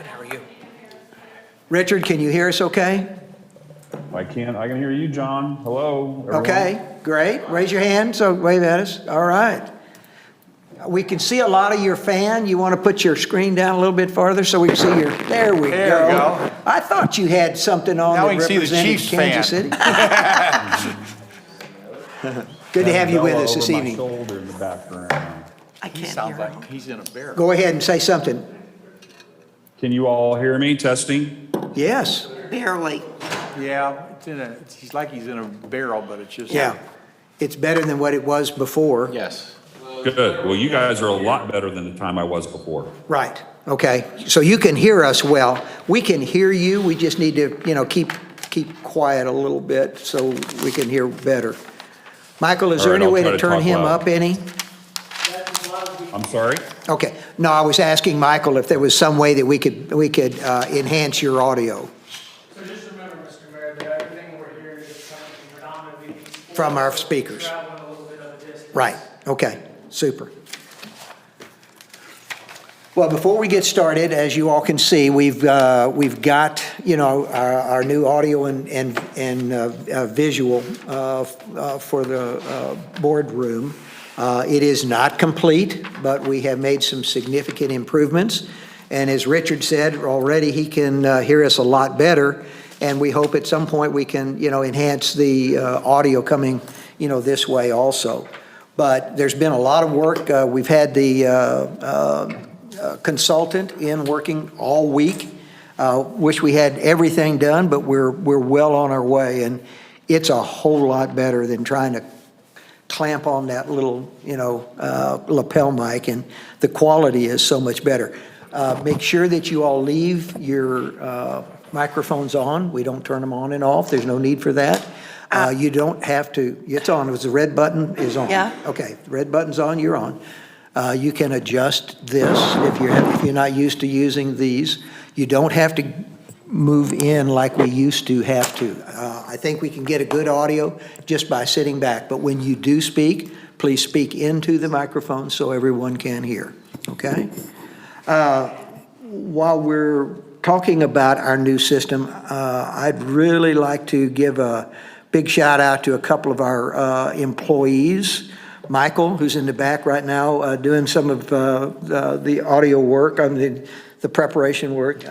How are you? Richard, can you hear us okay? I can hear you, John. Hello, everyone. Okay, great. Raise your hand, so wave at us. All right. We can see a lot of your fan. You want to put your screen down a little bit farther so we can see your, there we There we go. go. I thought you had something on Now that we can see the represented Chiefs Kansas fan. City. Good to have you with us this Over my evening. shoulder in the background. I He can't sounds hear like him. he's in a barrel. Go ahead and say something. Can you all hear me? Testing. Yes. Barely. Yeah, he's like he's in a barrel, but it's just. Yeah. It's better than what it was before. Yes. Good. Well, you guys are a lot better than the time I was before. Right. Okay. So you can hear us well. We can hear you. We just need to, keep quiet a little bit so we can hear better. Michael, is All there right, any I'll way try to to turn talk him loud. up any? I'm sorry? Okay. No, I was asking Michael if there was some way that we could enhance your audio So just remember, Mr. Mayor, that everything we're hearing is coming predominantly. from our speakers. Traveling a little bit of a distance. Right. Okay. Super. Well, before we get started, as you all can see, we've got, our new audio and visual for the boardroom. It is not complete, but we have made some significant improvements. And as Richard said already, he can hear us a lot better. And we hope at some point we can, enhance the audio coming, this way also. But there's been a lot of work. We've had the consultant in working all week. Wish we had everything done, but we're well on our way. And it's a whole lot better than trying to clamp on that little, lapel mic, and the quality is so much better. Make sure that you all leave your microphones on. We don't turn them on and off. There's no need for that. You don't have to, it's on. It was the red button is on. Yeah. Okay, the red button's on, you're on. You can adjust this if you're not used to using these. You don't have to move in like we used to have to. I think we can get a good audio just by sitting back, but when you do speak, please speak into the microphone so everyone can hear, okay? While we're talking about our new system, I'd really like to give a big shout out to a couple of our employees. Michael, who's in the back right now, doing some of the audio work, the preparation work,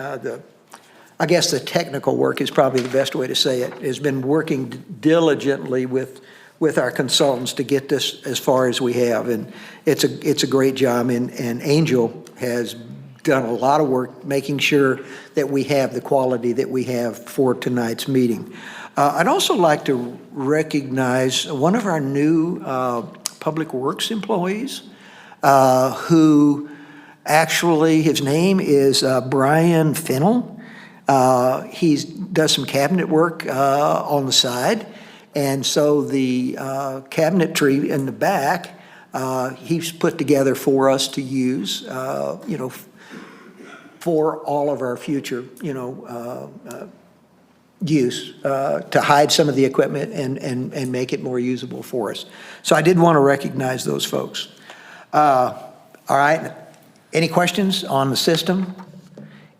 I guess the technical work is probably the best way to say it, has been working diligently with our consultants to get this as far as we have, and it's a great job, and Angel has done a lot of work making sure that we have the quality that we have for tonight's meeting. I'd also like to recognize one of our new Public Works employees who actually, his name is Brian Fennell. He does some cabinet work on the side, and so the cabinetry in the back, he's put together for us to use, for all of our future, use to hide some of the equipment and make it more usable for us. So I did want to recognize those folks. All right, any questions on the system?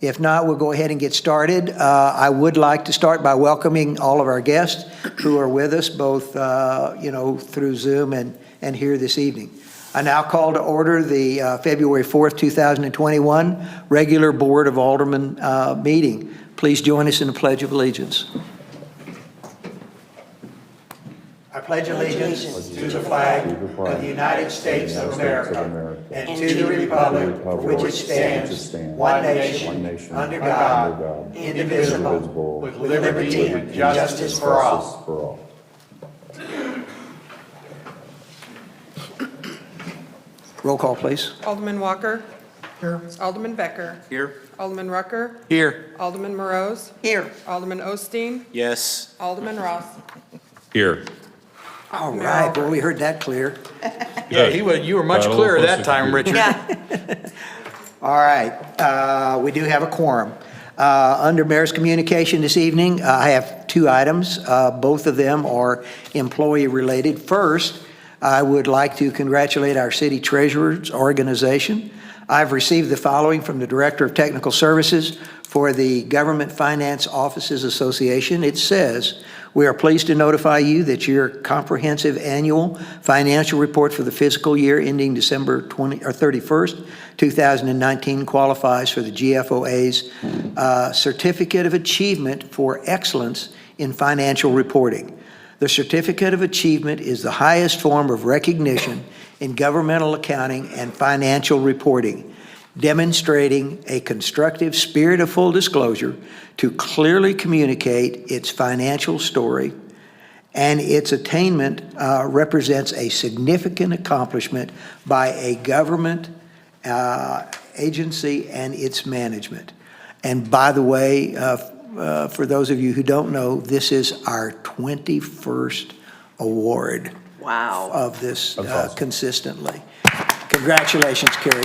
If not, we'll go ahead and get started. I would like to start by welcoming all of our guests who are with us, both through Zoom and here this evening. I now call to order the February 4th, 2021 regular Board of Aldermen meeting. Please join us in the Pledge of Allegiance. I pledge allegiance to the flag of the United States of America and to the republic for which it stands, one nation, under God, indivisible, with liberty and justice for all. Roll call, please. Alderman Walker. Here. Alderman Becker. Here. Alderman Rucker. Here. Alderman Morose. Here. Alderman Osteen. Yes. Alderman Ross. Here. All right, boy, we heard that clear. Yeah, you were much Got a little clearer that closer to time, you. Richard. Yeah. All right, we do have a quorum. Under Mayor's communication this evening, I have two items. Both of them are employee-related. First, I would like to congratulate our city treasurer's organization. I've received the following from the Director of Technical Services for the Government Finance Offices Association. It says, "We are pleased to notify you that your comprehensive annual financial report for the fiscal year ending December 31st, 2019 qualifies for the GFOA's Certificate of Achievement for Excellence in Financial Reporting. The Certificate of Achievement is the highest form of recognition in governmental accounting and financial reporting, demonstrating a constructive spirit of full disclosure to clearly communicate its financial story, and its attainment represents a significant accomplishment by a government agency and its management." And by the way, for those of you who don't know, this is our 21st award. Wow. Of this That's awesome. consistently. Congratulations, Kerry.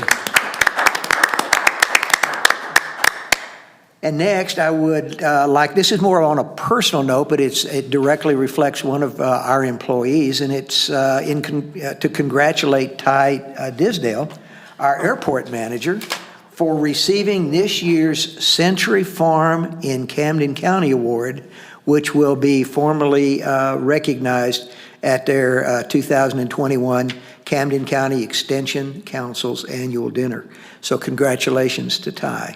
And next, I would this is more on a personal note, but it directly reflects one of our employees, and it's to congratulate Ty Disdale, our airport manager, for receiving this year's Century Farm in Camden County Award, which will be formally recognized at their 2021 Camden County Extension Council's annual dinner. So congratulations to Ty.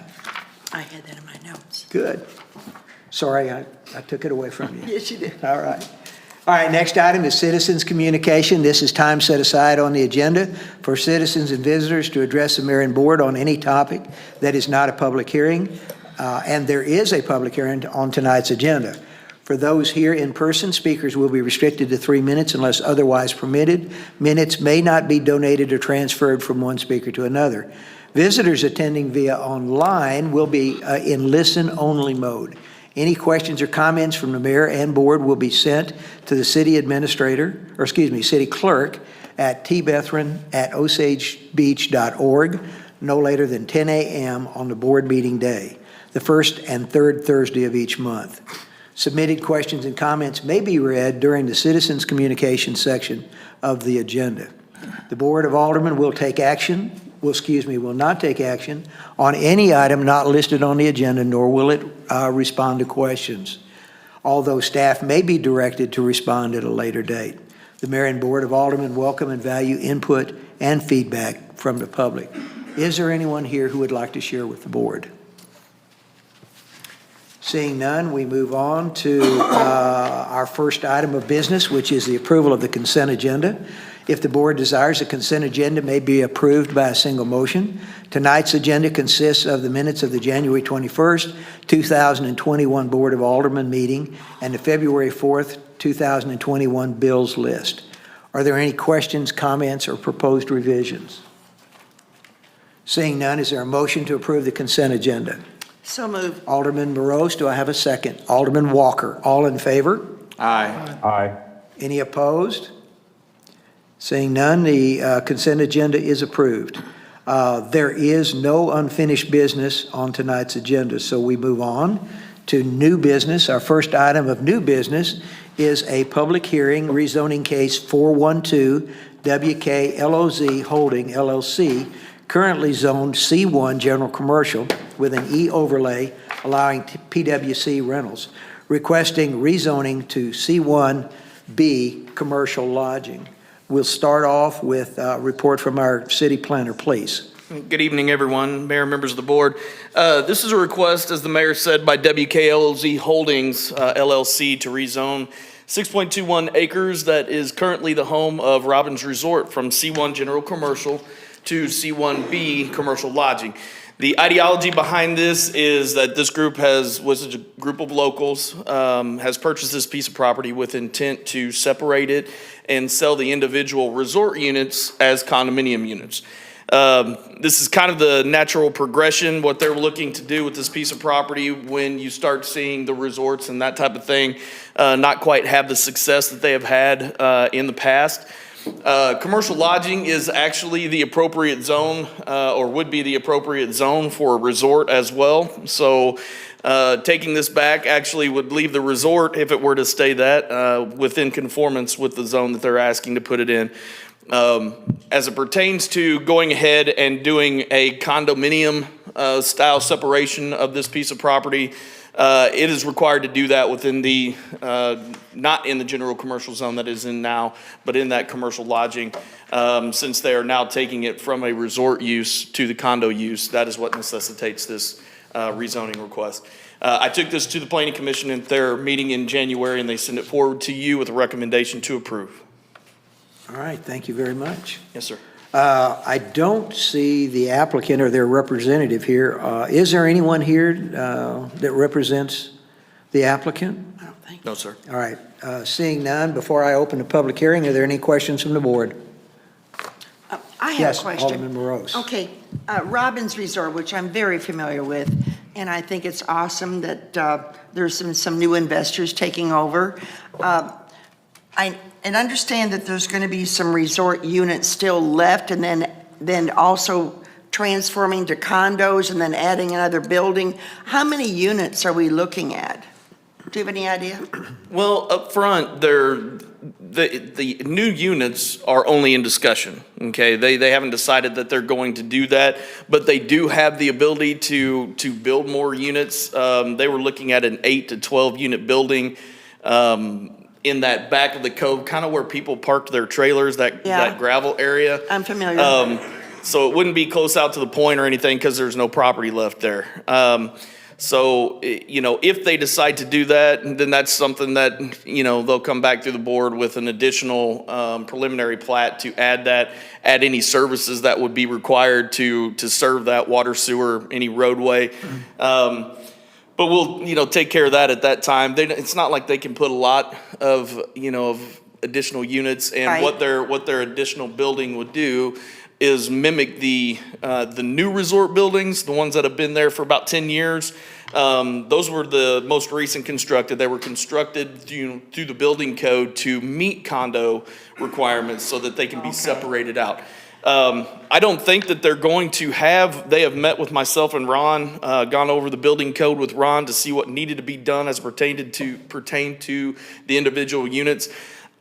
I had that in my notes. Good. Sorry, I took it away from you. Yes, you did. All right. All right, next item is citizens' communication. This is time set aside on the agenda for citizens and visitors to address the mayor and board on any topic that is not a public hearing, and there is a public hearing on tonight's agenda. For those here in person, speakers will be restricted to 3 minutes unless otherwise permitted. Minutes may not be donated or transferred from one speaker to another. Visitors attending via online will be in listen-only mode. Any questions or comments from the mayor and board will be sent to the city city clerk at tbethran@osagebeach.org no later than 10 a.m. on the board meeting day, the first and third Thursday of each month. Submitted questions and comments may be read during the citizens' communication section of the agenda. The Board of Aldermen will not take action on any item not listed on the agenda, nor will it respond to questions, although staff may be directed to respond at a later date. The Mayor and Board of Aldermen welcome and value input and feedback from the public. Is there anyone here who would like to share with the board? Seeing none, we move on to our first item of business, which is the approval of the consent agenda. If the board desires, the consent agenda may be approved by a single motion. Tonight's agenda consists of the minutes of the January 21st, 2021 Board of Aldermen meeting and the February 4th, 2021 bills list. Are there any questions, comments, or proposed revisions? Seeing none, is there a motion to approve the consent agenda? So moved. Alderman Morose, do I have a second? Alderman Walker, all in favor? Aye. Aye. Any opposed? Seeing none, the consent agenda is approved. There is no unfinished business on tonight's agenda, so we move on to new business. Our first item of new business is a public hearing, rezoning case 412 WK LOZ Holding LLC, currently zoned C1 General Commercial with an E overlay allowing PWC rentals, requesting rezoning to C1B Commercial Lodging. We'll start off with a report from our city planner, please. Good evening, everyone, mayor, members of the board. This is a request, as the mayor said, by WKLZ Holdings LLC to rezone 6.21 acres that is currently the home of Robbins Resort from C1 General Commercial to C1B Commercial Lodging. The ideology behind this is that this group was a group of locals, has purchased this piece of property with intent to separate it and sell the individual resort units as condominium units. This is kind of the natural progression, what they're looking to do with this piece of property when you start seeing the resorts and that type of thing not quite have the success that they have had in the past. Commercial lodging is actually the appropriate zone or would be the appropriate zone for a resort as well. So Taking this back actually would leave the resort, if it were to stay that, within conformance with the zone that they're asking to put it in. As it pertains to going ahead and doing a condominium style separation of this piece of property, it is required to do that within the, not in the general commercial zone that is in now, but in that commercial lodging. Since they are now taking it from a resort use to the condo use, that is what necessitates this rezoning request. I took this to the Planning Commission at their meeting in January, and they sent it forward to you with a recommendation to approve. All right, thank you very much. Yes, sir. I don't see the applicant or their representative here. Is there anyone here that represents the applicant? I don't think. No, sir. All right, seeing none, before I open the public hearing, are there any questions from the board? I have a Yes, question. Alderman Morose. Okay, Robbins Resort, which I'm very familiar with, and I think it's awesome that there's some new investors taking over. I understand that there's going to be some resort units still left, and then also transforming to condos and then adding another building. How many units are we looking at? Do you have any idea? Well, up front, the new units are only in discussion, okay? They haven't decided that they're going to do that, but they do have the ability to build more units. They were looking at an 8 to 12 unit building in that back of the cove, kind of where people parked their trailers, that gravel area. I'm familiar. So it wouldn't be close out to the point or anything because there's no property left there. So, you know, if they decide to do that, then that's something that, you know, they'll come back through the board with an additional preliminary plat to add any services that would be required to serve that water, sewer, any roadway. But we'll, you know, take care of that at that time. It's not like they can put a lot of, you know, of additional units, and Right. what their additional building would do is mimic the new resort buildings, the ones that have been there for about 10 years. Those were the most recent constructed. They were constructed through the building code to meet condo requirements so that they can be separated out. I don't think that they're going to they have met with myself and Ron, gone over the building code with Ron to see what needed to be done as pertained to the individual units.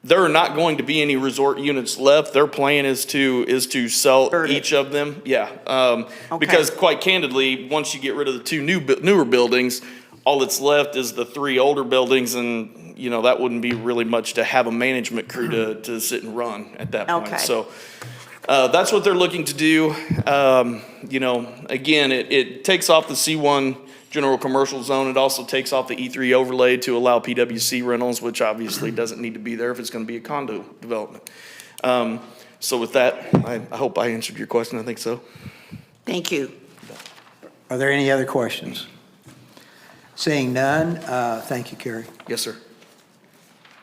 There are not going to be any resort units left. Their plan is to sell Convert it. each of them. Yeah. Because quite candidly, once you get rid of the two newer buildings, all that's left is the 3 older buildings, and, you know, that wouldn't be really much to have a management crew to sit and run at that point. Okay. So that's what they're looking to do. You know, again, it takes off the C1 general commercial zone. It also takes off the E3 overlay to allow PWC rentals, which obviously doesn't need to be there if it's going to be a condo development. So with that, I hope I answered your question. I think so. Thank you. Are there any other questions? Seeing none, thank you, Kerry. Yes, sir.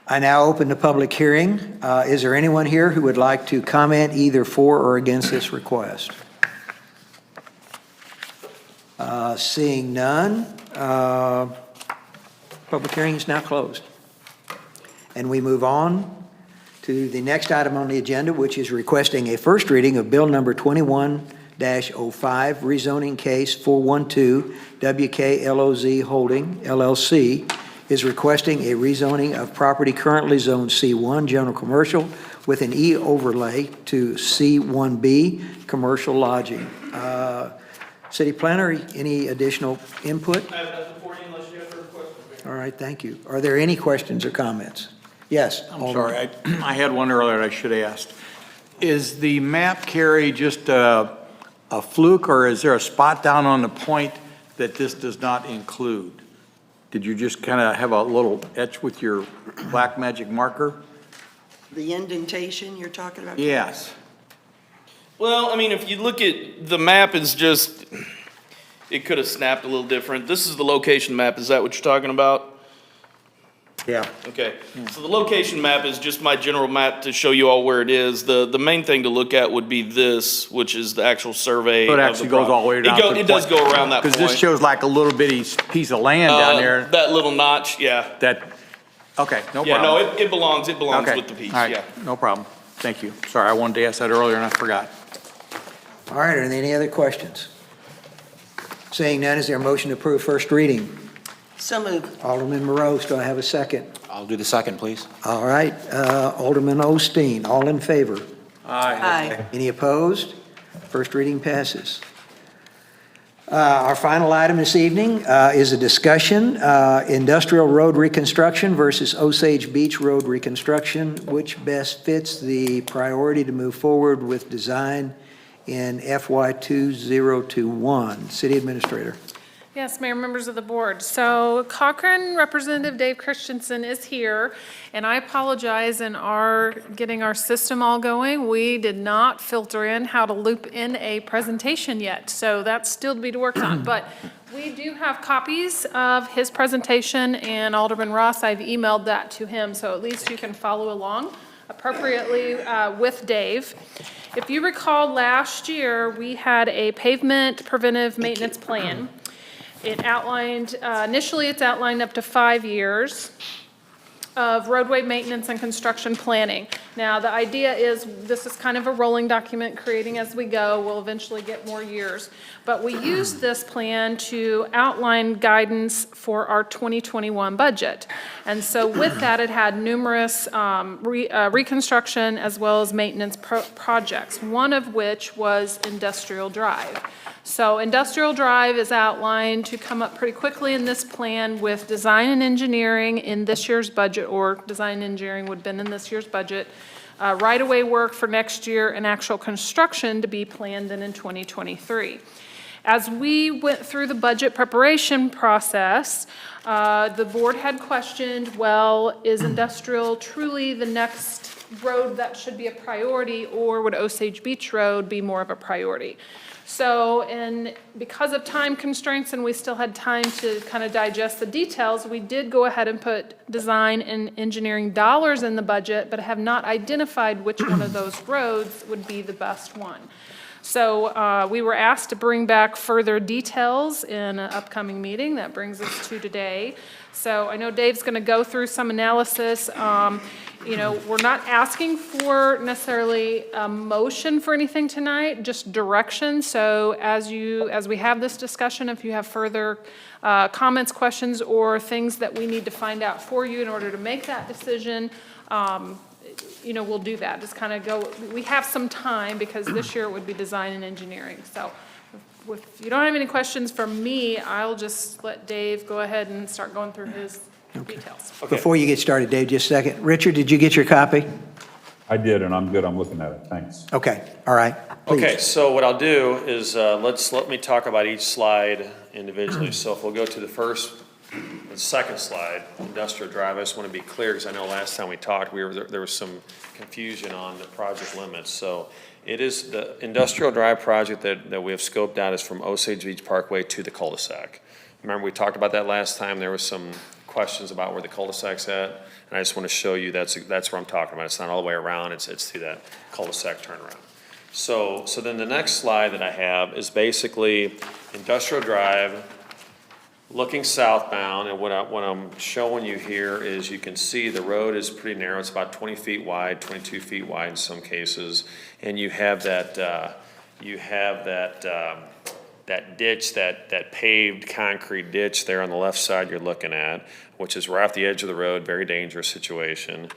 I now open the public hearing. Is there anyone here who would like to comment either for or against this request? Seeing none, public hearing is now closed. And we move on to the next item on the agenda, which is requesting a first reading of Bill Number 21-05, rezoning case 412 WK LOZ Holding LLC is requesting a rezoning of property currently zoned C1 General Commercial with an E overlay to C1B Commercial Lodging. City Planner, any additional input? I have nothing for you unless you have further questions. All right, thank you. Are there any questions or comments? Yes. I'm Alderman. sorry, I had one earlier that I should have asked. Is the map, Carrie, just a fluke, or is there a spot down on the point that this does not include? Did you just kind of have a little etch with your black magic marker? The indentation you're talking about? Yes. Well, I mean, if you look at the map, is just, it could have snapped a little different. This is the location map. Is that what you're talking about? Yeah. Okay, so the location map is just my general map to show you all where it is. The main thing to look at would be this, which is the actual survey. So it of actually the goes all the way down to the It does point. go around that point. Because this shows like a little bitty piece of land down there That little notch, yeah. that, okay, no problem. Yeah, no, it belongs Okay, with the piece, all right, yeah. no problem. Thank you. Sorry, I wanted to ask that earlier and I forgot. All right, are there any other questions? Seeing none, is there a motion to approve first reading? So moved. Alderman Morose, do I have a second? I'll do the second, please. All right, Alderman Osteen, all in favor? Aye. Any opposed? First reading passes. Our final item this evening is a discussion, industrial road reconstruction versus Osage Beach Road reconstruction, which best fits the priority to move forward with design in FY 2021. City Administrator. Yes, Mayor, members of the board. So Cochrane Representative Dave Christensen is here, and I apologize in getting our system all going. We did not filter in how to loop in a presentation yet, so that's still to be worked on. But we do have copies of his presentation, and Alderman Ross, I've emailed that to him, so at least you can follow along appropriately with Dave. If you recall, last year, we had a pavement preventive maintenance plan. It outlined, initially it's outlined up to 5 years of roadway maintenance and construction planning. Now, the idea is this is kind of a rolling document, creating as we go. We'll eventually get more years. But we used this plan to outline guidance for our 2021 budget. And so with that, it had numerous reconstruction as well as maintenance projects, one of which was Industrial Drive. So Industrial Drive is outlined to come up pretty quickly in this plan with design and engineering in this year's budget, or design and engineering would have been in this year's budget, right-of-way work for next year, and actual construction to be planned in 2023. As we went through the budget preparation process, the board had questioned, well, is industrial truly the next road that should be a priority, or would Osage Beach Road be more of a priority? So, and because of time constraints and we still had time to kind of digest the details, we did go ahead and put design and engineering dollars in the budget, but have not identified which one of those roads would be the best one. So we were asked to bring back further details in an upcoming meeting. That brings us to today. So I know Dave's going to go through some analysis. You know, we're not asking for necessarily a motion for anything tonight, just direction. So as we have this discussion, if you have further comments, questions, or things that we need to find out for you in order to make that decision, you know, we'll do that. Just kind of go, we have some time because this year it would be design and engineering. So if you don't have any questions from me, I'll just let Dave go ahead and start going through his details. Before you get started, Dave, just a second. Richard, did you get your copy? I did, and I'm good. I'm looking at it. Thanks. Okay, all right. Please. Okay, so what I'll do is let me talk about each slide individually. So if we'll go to the second slide, Industrial Drive, I just want to be clear because I know last time we talked, there was some confusion on the project limits. So it is the Industrial Drive project that we have scoped out is from Osage Beach Parkway to the cul-de-sac. Remember we talked about that last time. There was some questions about where the cul-de-sac's at, and I just want to show you that's where I'm talking about. It's not all the way around. It's through that cul-de-sac turnaround. So then the next slide that I have is basically Industrial Drive looking southbound, and what I'm showing you here is you can see the road is pretty narrow. It's about 20 feet wide, 22 feet wide in some cases, and you have that ditch, that paved concrete ditch there on the left side you're looking at, which is right off the edge of the road, very dangerous situation.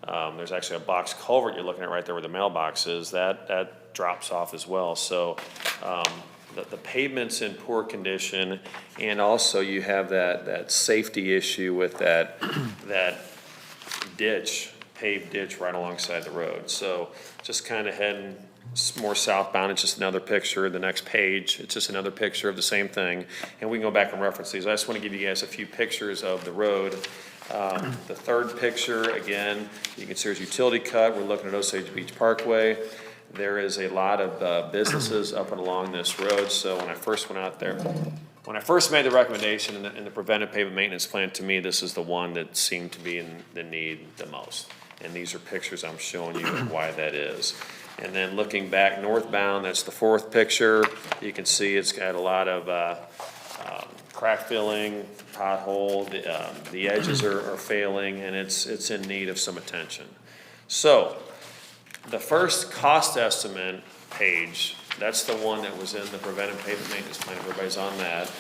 There's actually a box culvert you're looking at right there where the mailbox is. That drops off as well. So the pavement's in poor condition, and also you have that safety issue with that ditch, paved ditch right alongside the road. So just kind of heading more southbound. It's just another picture. The next page, it's just another picture of the same thing, and we can go back and reference these. I just want to give you guys a few pictures of the road. The third picture, again, you can see there's utility cut. We're looking at Osage Beach Parkway. There is a lot of businesses up and along this road. So when I first went out there, when I first made the recommendation in the preventive pavement maintenance plan, to me, this is the one that seemed to be in the need the most. And these are pictures I'm showing you of why that is. And then looking back northbound, that's the fourth picture. You can see it's got a lot of crack filling, pothole, the edges are failing, and it's in need of some attention. So the first cost estimate page That's the one that was in the preventive pavement maintenance plan. Everybody's on that.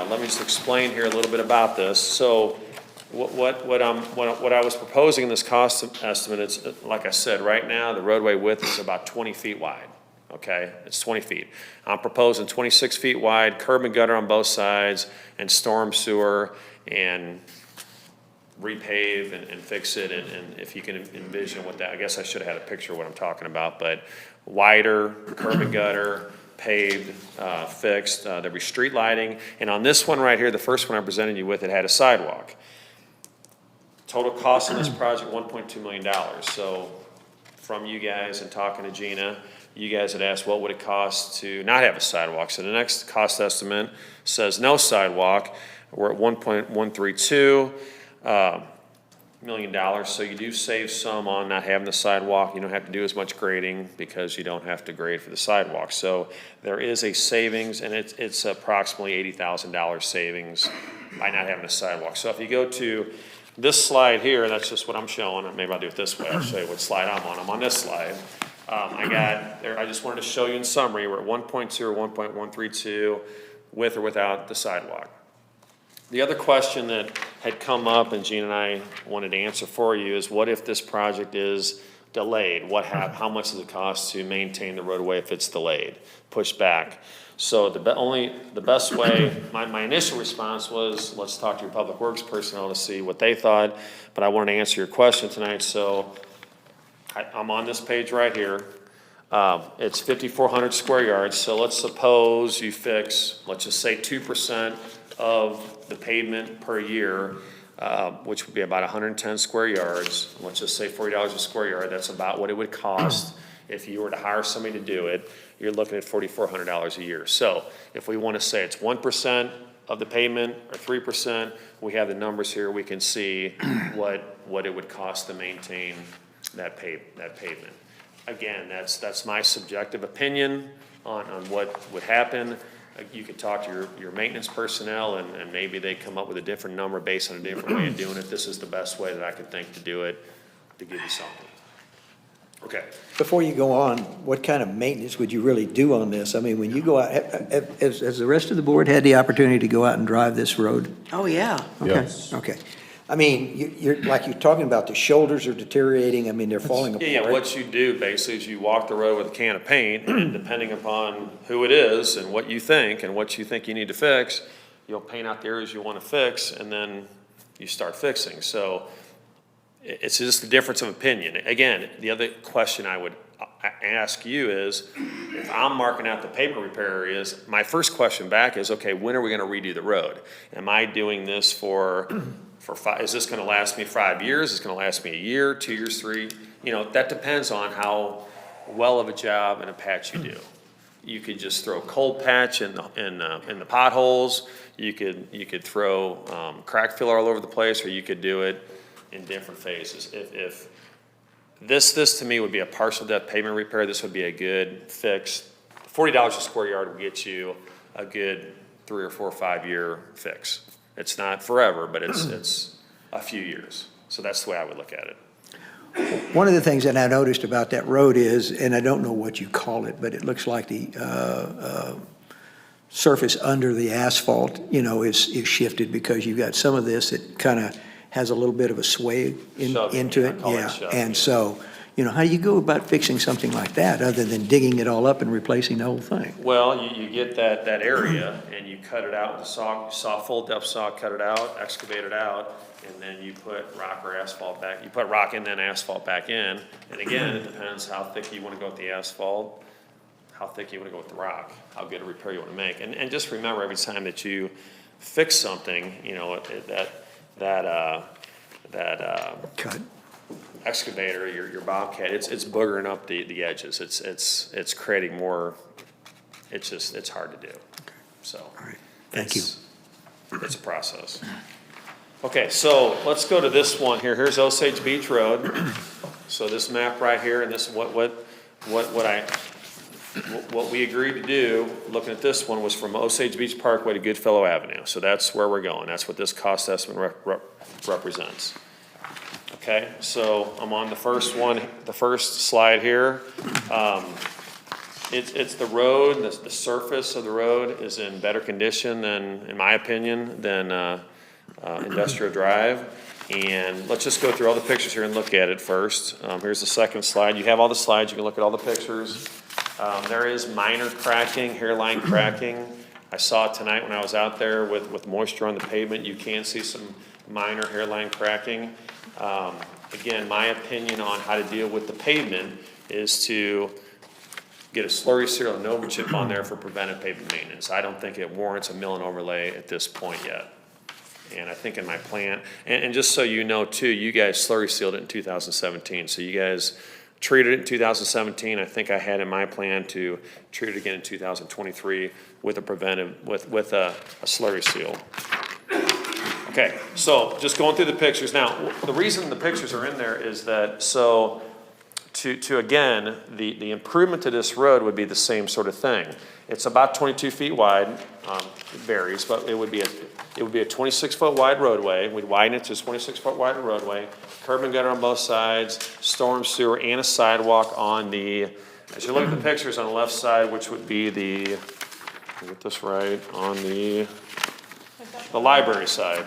Let me just explain here a little bit about this. So what I was proposing in this cost estimate is, like I said, right now, the roadway width is about 20 feet wide. Okay, it's 20 feet. I'm proposing 26 feet wide, curb and gutter on both sides, and storm sewer, and repave and fix it, and if you can envision what that, I guess I should have had a picture of what I'm talking about, but wider, curb and gutter, paved, fixed, there'll be street lighting, and on this one right here, the first one I presented you with, it had a sidewalk. Total cost on this project, $1.2 million, so from you guys and talking to Gina, you guys had asked what would it cost to not have a sidewalk, so the next cost estimate says no sidewalk, we're at $1.132 million, so you do save some on not having the sidewalk. You don't have to do as much grading because you don't have to grade for the sidewalk. So there is a savings, and it's approximately $80,000 savings by not having a sidewalk. So if you go to this slide here, and that's just what I'm showing, maybe I'll do it this way, I'll show you what slide I'm on. I'm on this slide. I just wanted to show you in summary, we're at 1.2 or 1.132 with or without the sidewalk. The other question that had come up, and Gene and I wanted to answer for you, is what if this project is delayed? How much does it cost to maintain the roadway if it's delayed, pushed back? So the best way, my initial response was, let's talk to your public works personnel to see what they thought, but I wanted to answer your question tonight, so I'm on this page right here. It's 5,400 square yards, so let's suppose you fix, let's just say 2% of the pavement per year, which would be about 110 square yards. Let's just say $40 a square yard. That's about what it would cost if you were to hire somebody to do it. You're looking at $4,400 a year. So if we want to say it's 1% of the pavement or 3%, we have the numbers here. We can see what it would cost to maintain that pavement. Again, that's my subjective opinion on what would happen. You could talk to your maintenance personnel, and maybe they come up with a different number based on a different way of doing it. This is the best way that I could think to do it, to give you something. Okay. Before you go on, what kind of maintenance would you really do on this? I mean, when you go out, has the rest of the board had the opportunity to go out and drive this road? Oh, yeah. Okay, Yes. okay. I mean, you're talking about the shoulders are deteriorating, I mean, they're falling apart. Yeah, what you do basically is you walk the road with a can of paint, and depending upon who it is and what you think you need to fix, you'll paint out the areas you want to fix, and then you start fixing. So it's just a difference of opinion. Again, the other question I would ask you is, if I'm marking out the pavement repair areas, my first question back is, okay, when are we going to redo the road? Am I doing this for is this going to last me 5 years? Is it going to last me a year, 2 years, 3? You know, that depends on how well of a job and a patch you do. You could just throw cold patch in the potholes. You could throw crack filler all over the place, or you could do it in different phases. If this to me would be a partial depth pavement repair, this would be a good fix. $40 a square yard would get you a good 3 or 4 or 5 year fix. It's not forever, but it's a few years. So that's the way I would look at it. One of the things that I noticed about that road is, and I don't know what you call it, but it looks like the surface under the asphalt, you know, is shifted, because you've got some of this that kind of has a little bit of a sway into it. Yeah, and so, you know, how do you go about fixing something like that other than digging it all up and replacing the whole thing? Well, you get that area and you cut it out with a saw, full depth saw, cut it out, excavate it out, and then you put rock or asphalt back. You put rock in, then asphalt back in. And again, it depends how thick you want to go with the asphalt, how thick you want to go with the rock, how good a repair you want to make. And just remember, every time that you fix something, you know, that Cut. excavator, your Bobcat, it's boogering up the edges. It's creating more, it's hard to do. So. All right, thank you. It's a process. Okay, so let's go to this one here. Here's Osage Beach Road. So this map right here, and this what we agreed to do, looking at this one, was from Osage Beach Parkway to Goodfellow Avenue. So that's where we're going. That's what this cost estimate represents. Okay, so I'm on the first one, the first slide here. It's the road, the surface of the road is in better condition than, in my opinion, than Industrial Drive. And let's just go through all the pictures here and look at it first. Here's the second slide. You have all the slides, you can look at all the pictures. There is minor cracking, hairline cracking. I saw it tonight when I was out there with moisture on the pavement. You can see some minor hairline cracking. Again, my opinion on how to deal with the pavement is to get a slurry seal and an overchip on there for preventive pavement maintenance. I don't think it warrants a mill and overlay at this point yet. And I think in my plan, and just so you know too, you guys slurry sealed it in 2017. So you guys treated it in 2017. I think I had in my plan to treat it again in 2023 with a preventive, with a slurry seal. Okay, so just going through the pictures. Now, the reason the pictures are in there is that, so to again, the improvement to this road would be the same sort of thing. It's about 22 feet wide, it varies, but it would be a 26-foot wide roadway. We'd widen it to a 26-foot wide roadway, curb and gutter on both sides, storm sewer, and a sidewalk on the, as you look at the pictures on the left side, which would be the, let me get this right, on the library side.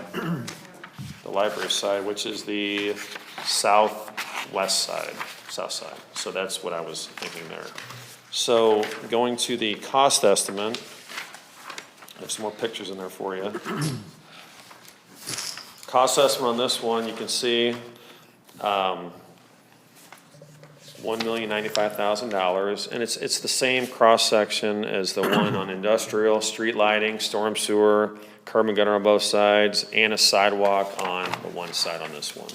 The library side, which is the southwest side, south side. So that's what I was thinking there. So going to the cost estimate, there's some more pictures in there for you. Cost estimate on this one, you can see $1,095,000, and it's the same cross-section as the one on industrial, street lighting, storm sewer, curb and gutter on both sides, and a sidewalk on the one side on this one.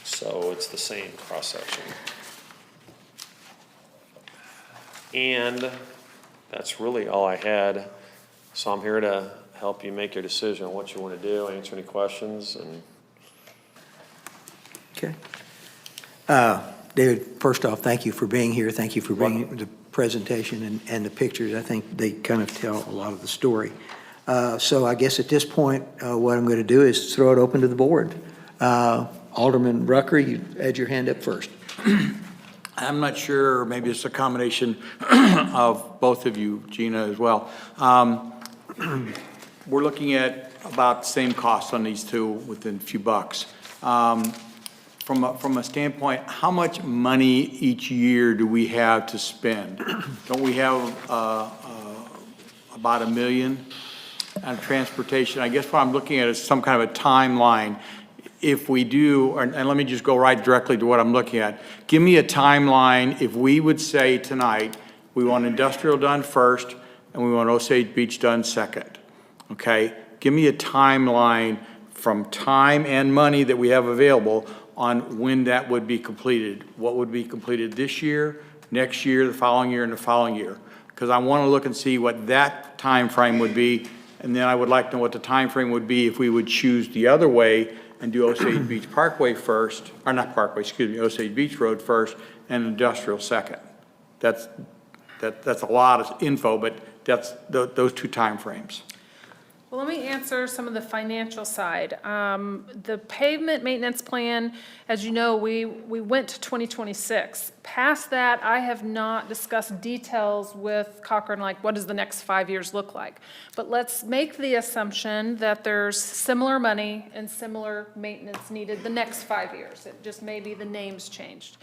So it's the same cross-section. And that's really all I had. So I'm here to help you make your decision on what you want to do, answer any questions, and Okay. David, first off, thank you for being here. Thank you for bringing the presentation and the pictures. I think they kind of tell a lot of the story. So I guess at this point, what I'm going to do is throw it open to the board. Alderman Rucker, you had your hand up first. I'm not sure, maybe it's a combination of both of you, Gina, as well. We're looking at about the same cost on these two within a few bucks. From a standpoint, how much money each year do we have to spend? Don't we have about $1 million on transportation? I guess what I'm looking at is some kind of a timeline. If we do, and let me just go right directly to what I'm looking at. Give me a timeline if we would say tonight, we want industrial done first and we want Osage Beach done second, okay? Give me a timeline from time and money that we have available on when that would be completed. What would be completed this year, next year, the following year, and the following year? Because I want to look and see what that time frame would be, and then I would like to know what the time frame would be if we would choose the other way and do Osage Beach Parkway first, or not Parkway, excuse me, Osage Beach Road first and industrial second. That's a lot of info, but that's those two time frames. Well, let me answer some of the financial side. The pavement maintenance plan, as you know, we went to 2026. Past that, I have not discussed details with Cochran, like what does the next 5 years look like. But let's make the assumption that there's similar money and similar maintenance needed the next 5 years. It just maybe the names changed.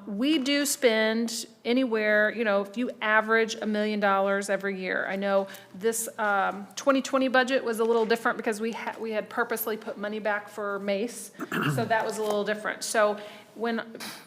We do spend anywhere, if you average $1 million every year. I know this 2020 budget was a little different because we had purposely put money back for MACE, so that was a little different. So when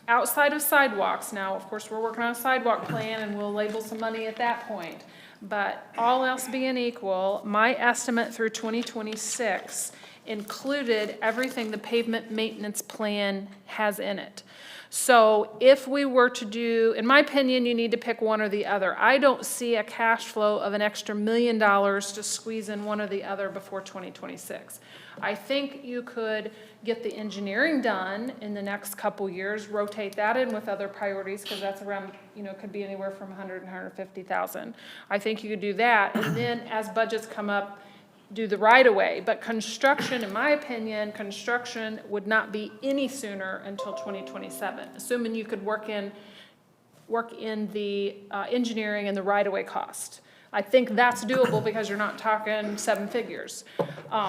outside of sidewalks, now of course we're working on a sidewalk plan and we'll label some money at that point, but all else being equal, my estimate through 2026 included everything the pavement maintenance plan has in it. So if we were to do, in my opinion, you need to pick one or the other. I don't see a cash flow of an extra $1 million to squeeze in one or the other before 2026. I think you could get the engineering done in the next couple years, rotate that in with other priorities, because that's around, could be anywhere from 100 and 150,000. I think you could do that, and then as budgets come up, do the right-of-way. But construction, in my opinion, construction would not be any sooner until 2027, assuming you could work in work in the engineering and the right-of-way cost. I think that's doable because you're not talking seven figures.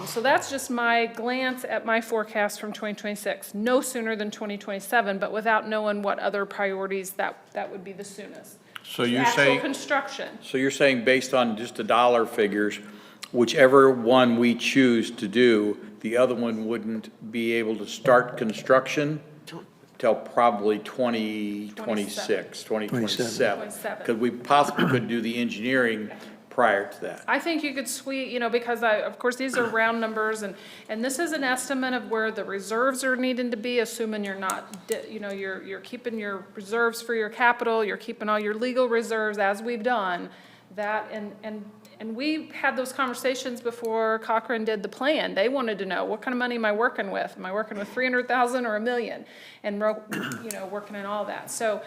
So that's just my glance at my forecast from 2026. No sooner than 2027, but without knowing what other priorities that would be the soonest. So you're Actual saying, construction. so you're saying based on just the dollar figures, whichever one we choose to do, the other one wouldn't be able to start construction till probably 2026, 2027? 27. Because we possibly could do the engineering prior to that. I think you could because of course, these are round numbers, and this is an estimate of where the reserves are needing to be, assuming you're not, you're keeping your reserves for your capital, you're keeping all your legal reserves, as we've done, that, and we had those conversations before Cochrane did the plan. They wanted to know, what kind of money am I working with? Am I working with 300,000 or $1 million? And, working in all that. So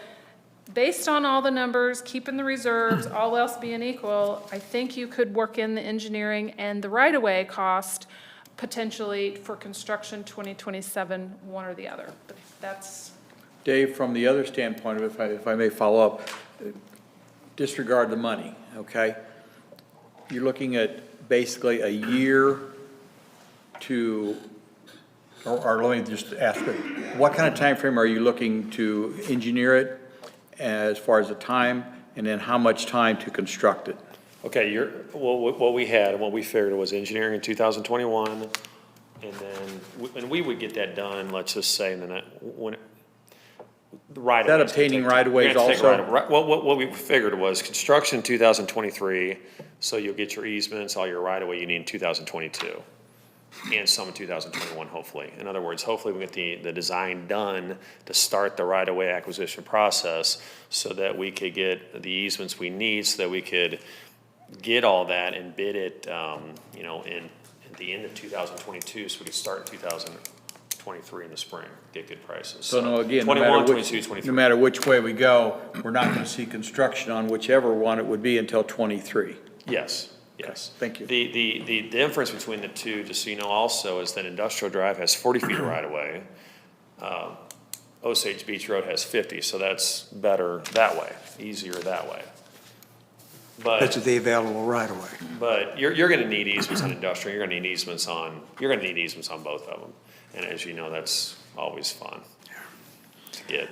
based on all the numbers, keeping the reserves, all else being equal, I think you could work in the engineering and the right-of-way cost potentially for construction 2027, one or the other. But that's. Dave, from the other standpoint, if I may follow up, disregard the money, okay? You're looking at basically a year to, or let me just ask, what kind of time frame are you looking to engineer it as far as the time, and then how much time to construct it? Okay, what we had and what we figured was engineering in 2021, and then, we would get that done, let's just say, and then when, right. Is that obtaining right-of-ways also? What we figured was construction 2023, so you'll get your easements, all your right-of-way you need in 2022, and some in 2021, hopefully. In other words, hopefully we get the design done to start the right-of-way acquisition process so that we could get the easements we need, so that we could get all that and bid it, in at the end of 2022, so we could start in 2023 in the spring, get good prices. So no, again, no 21, matter which, 22, 23. no matter which way we go, we're not going to see construction on whichever one it would be until '23. Yes, yes. Thank you. The difference between the two, just so you know also, is that Industrial Drive has 40 feet of right-of-way. Osage Beach Road has 50, so that's better that way, easier that way. That's But, the available right-of-way. but you're gonna need easements on industrial, you're gonna need easements on both of them. And as you know, that's always fun to get.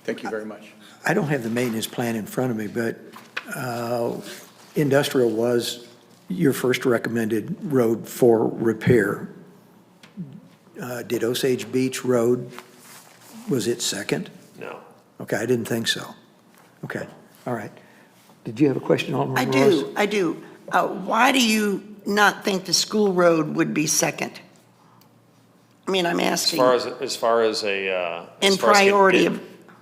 Thank you very much. I don't have the maintenance plan in front of me, but industrial was your first recommended road for repair. Did Osage Beach Road, was it second? No. Okay, I didn't think so. Okay, all right. Did you have a question, Alderman Rose? I do. Why do you not think the school road would be second? I mean, I'm As asking. far as a. In as far as priority of-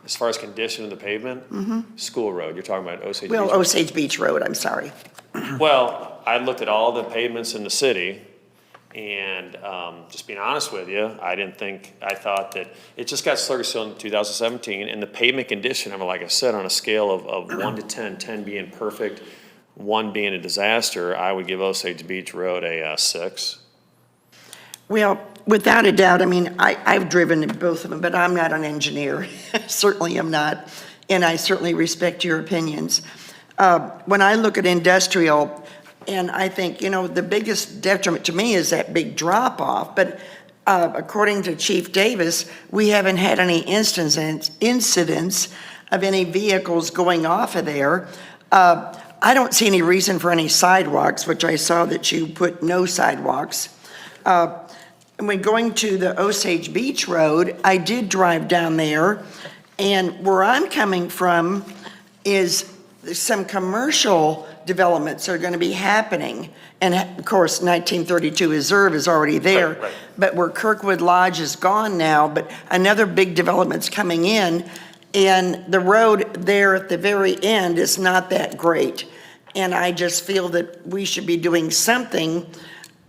As far as condition of the pavement? School road, you're talking about Osage Beach. Well, Osage Beach Road, I'm sorry. Well, I looked at all the pavements in the city, and just being honest with you, I thought that it just got sluggish in 2017, and the pavement condition, like I said, on a scale of 1 to 10, 10 being perfect, 1 being a disaster, I would give Osage Beach Road a 6. Well, without a doubt, I mean, I've driven in both of them, but I'm not an engineer. Certainly am not, and I certainly respect your opinions. When I look at industrial, and I think, the biggest detriment to me is that big drop-off, but according to Chief Davis, we haven't had any incidents of any vehicles going off of there. I don't see any reason for any sidewalks, which I saw that you put no sidewalks. And when going to the Osage Beach Road, I did drive down there, and where I'm coming from is some commercial developments are going to be happening. And of course, 1932 Reserve is already there. Right. But where Kirkwood Lodge is gone now, but another big development's coming in, and the road there at the very end is not that great. And I just feel that we should be doing something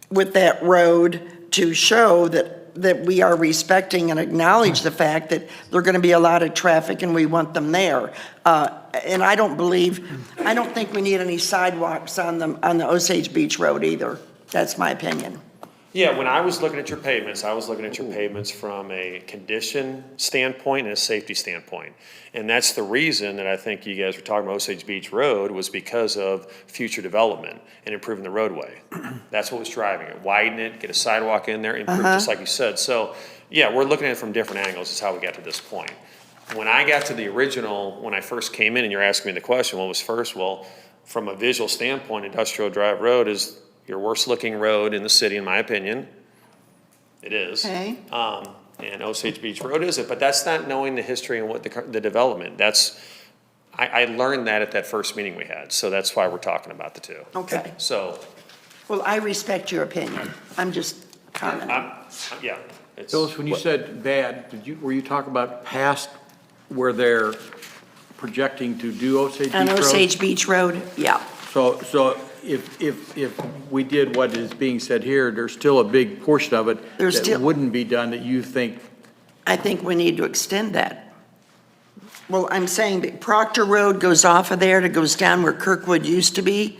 with that road to show that we are respecting and acknowledge the fact that there are going to be a lot of traffic and we want them there. And I don't think we need any sidewalks on the Osage Beach Road either. That's my opinion. Yeah, when I was looking at your pavements, I was looking at your pavements from a condition standpoint and a safety standpoint. And that's the reason that I think you guys were talking about Osage Beach Road was because of future development and improving the roadway. That's what was driving it. Widen it, get a sidewalk in there, improve, just like you said. So, yeah, we're looking at it from different angles is how we got to this point. When I got to the original, when I first came in and you're asking me the question, what was first? Well, from a visual standpoint, Industrial Drive Road is your worst looking road in the city, in my opinion. It is. Okay. And Osage Beach Road isn't, but that's not knowing the history and what the development. I learned that at that first meeting we had, so that's why we're talking about the two. Okay. So, Well, I respect your opinion. I'm just commenting. yeah. it's- Phyllis, when you said bad, were you talking about past where they're projecting to do Osage Beach On Road? Osage Beach Road, yeah. So if we did what is being said here, there's still a big portion of it There's that still- wouldn't be done that you think, I think we need to extend that. Well, I'm saying that Proctor Road goes off of there, it goes down where Kirkwood used to be.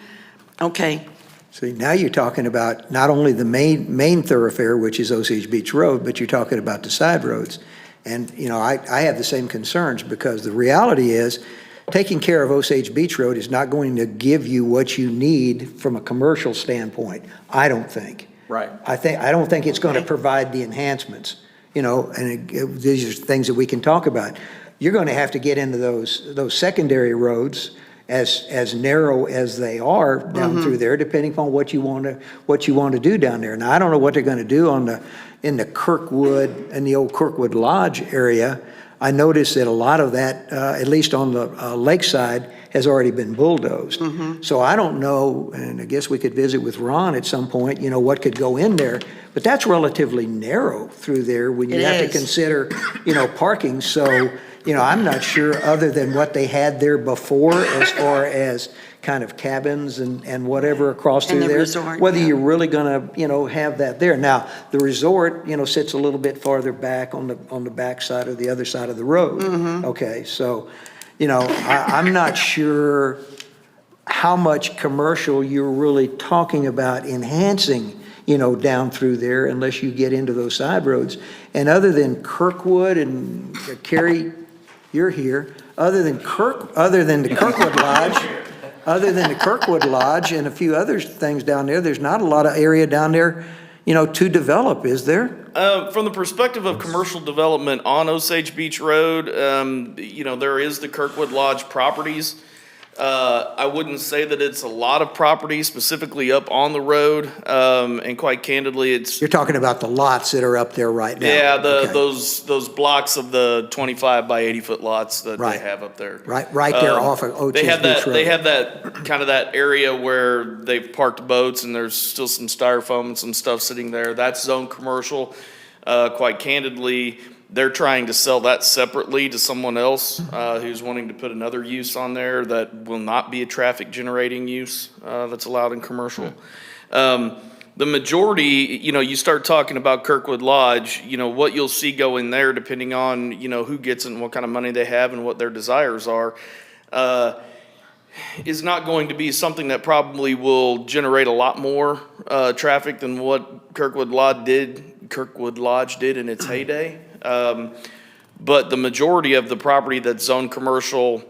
Okay, See, now you're talking about not only the main thoroughfare, which is Osage Beach Road, but you're talking about the side roads. And, you know, I have the same concerns because the reality is, taking care of Osage Beach Road is not going to give you what you need from a commercial standpoint, I don't think. right? I don't think it's going to Okay. provide the enhancements, you know, and these are things that we can talk about. You're going to have to get into those secondary roads as narrow as they are down through there, depending upon what you want to do down there. Now, I don't know what they're going to do in the Kirkwood and the old Kirkwood Lodge area. I noticed that a lot of that, at least on the lakeside, has already been bulldozed. So I don't know, and I guess we could visit with Ron at some point, you know, what could go in there. But that's relatively narrow through there when you It have to is. consider, you know, parking. So, you know, I'm not sure, other than what they had there before, as far as kind of cabins and whatever across And through the there. resort, Whether yeah. you're really gonna, you know, have that there. Now, the resort, you know, sits a little bit farther back on the back side or the other side of the road. Okay, so, you know, I'm not sure how much commercial you're really talking about enhancing, you know, down through there unless you get into those side roads. And other than Kirkwood and Carrie, you're here, other than the Kirkwood Lodge, other than the Kirkwood Lodge and a few other things down there, there's not a lot of area down there, you know, to develop, is there? From the perspective of commercial development on Osage Beach Road, you know, there is the Kirkwood Lodge properties. I wouldn't say that it's a lot of property specifically up on the road, and quite candidly, it's, You're talking about the lots that are up there right now. yeah, Okay. those blocks of the 25 by 80-foot lots that they Right. have up there. Right there off of Osage They have Beach that, Road. they have that, kind of that area where they've parked boats and there's still some styrofoam and some stuff sitting there. That's zone commercial. Quite candidly, they're trying to sell that separately to someone else, who's wanting to put another use on there that will not be a traffic generating use, that's allowed in commercial. The majority, you know, you start talking about Kirkwood Lodge, you know, what you'll see go in there, depending on, you know, who gets it and what kind of money they have and what their desires are, is not going to be something that probably will generate a lot more traffic than what Kirkwood Lodge did in its heyday. But the majority of the property that's zoned commercial,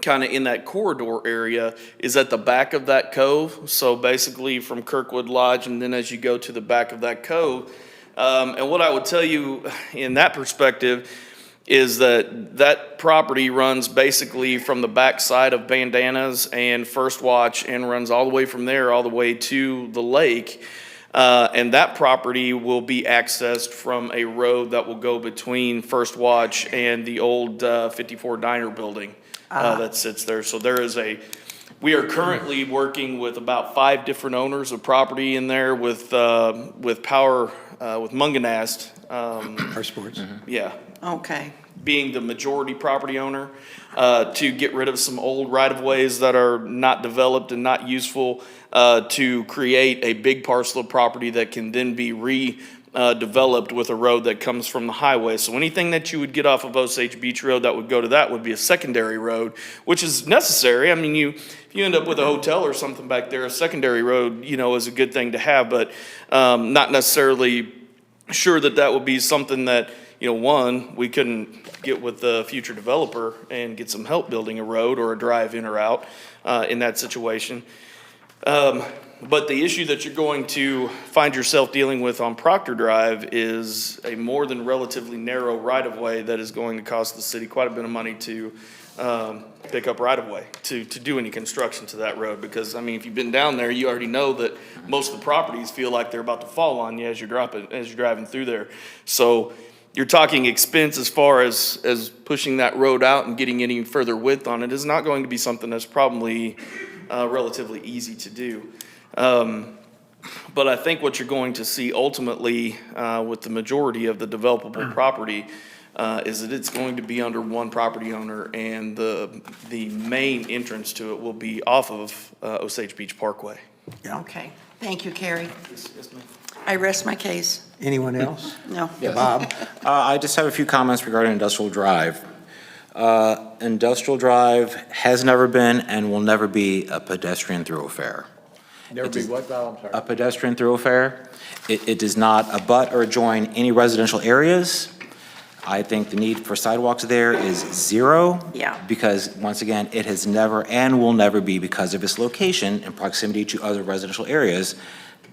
kind of in that corridor area, is at the back of that cove. So basically from Kirkwood Lodge, and then as you go to the back of that cove. And what I would tell you in that perspective is that property runs basically from the back side of Bandanas and First Watch and runs all the way from there all the way to the lake. And that property will be accessed from a road that will go between First Watch and the old 54 Diner building that sits there. So we are currently working with about 5 different owners of property in there with Munganast. Our sports. Yeah, okay. being the majority property owner, to get rid of some old right-of-ways that are not developed and not useful, to create a big parcel of property that can then be developed with a road that comes from the highway. So anything that you would get off of Osage Beach Road that would go to that would be a secondary road, which is necessary. I mean, if you end up with a hotel or something back there, a secondary road, is a good thing to have, but not necessarily sure that would be something that, one, we couldn't get with the future developer and get some help building a road or a drive in or out in that situation. But the issue that you're going to find yourself dealing with on Proctor Drive is a more than relatively narrow right-of-way that is going to cost the city quite a bit of money to pick up right-of-way to do any construction to that road. Because, I mean, if you've been down there, you already know that most of the properties feel like they're about to fall on you as you're driving through there. So you're talking expense as far as pushing that road out and getting any further width on it is not going to be something that's probably relatively easy to do. But I think what you're going to see ultimately with the majority of the developable property is that it's going to be under one property owner, and the main entrance to it will be off of Osage Beach Parkway. Okay, thank you, Carrie. Yes, ma'am. I rest my case. Anyone else? No. Bob? I just have a few comments regarding Industrial Drive. Industrial Drive has never been and will never be a pedestrian thoroughfare. Never be what, Val? I'm sorry. A pedestrian thoroughfare. It does not abut or adjoin any residential areas. I think the need for sidewalks there is zero. Yeah. Because, once again, it has never and will never be, because of its location and proximity to other residential areas,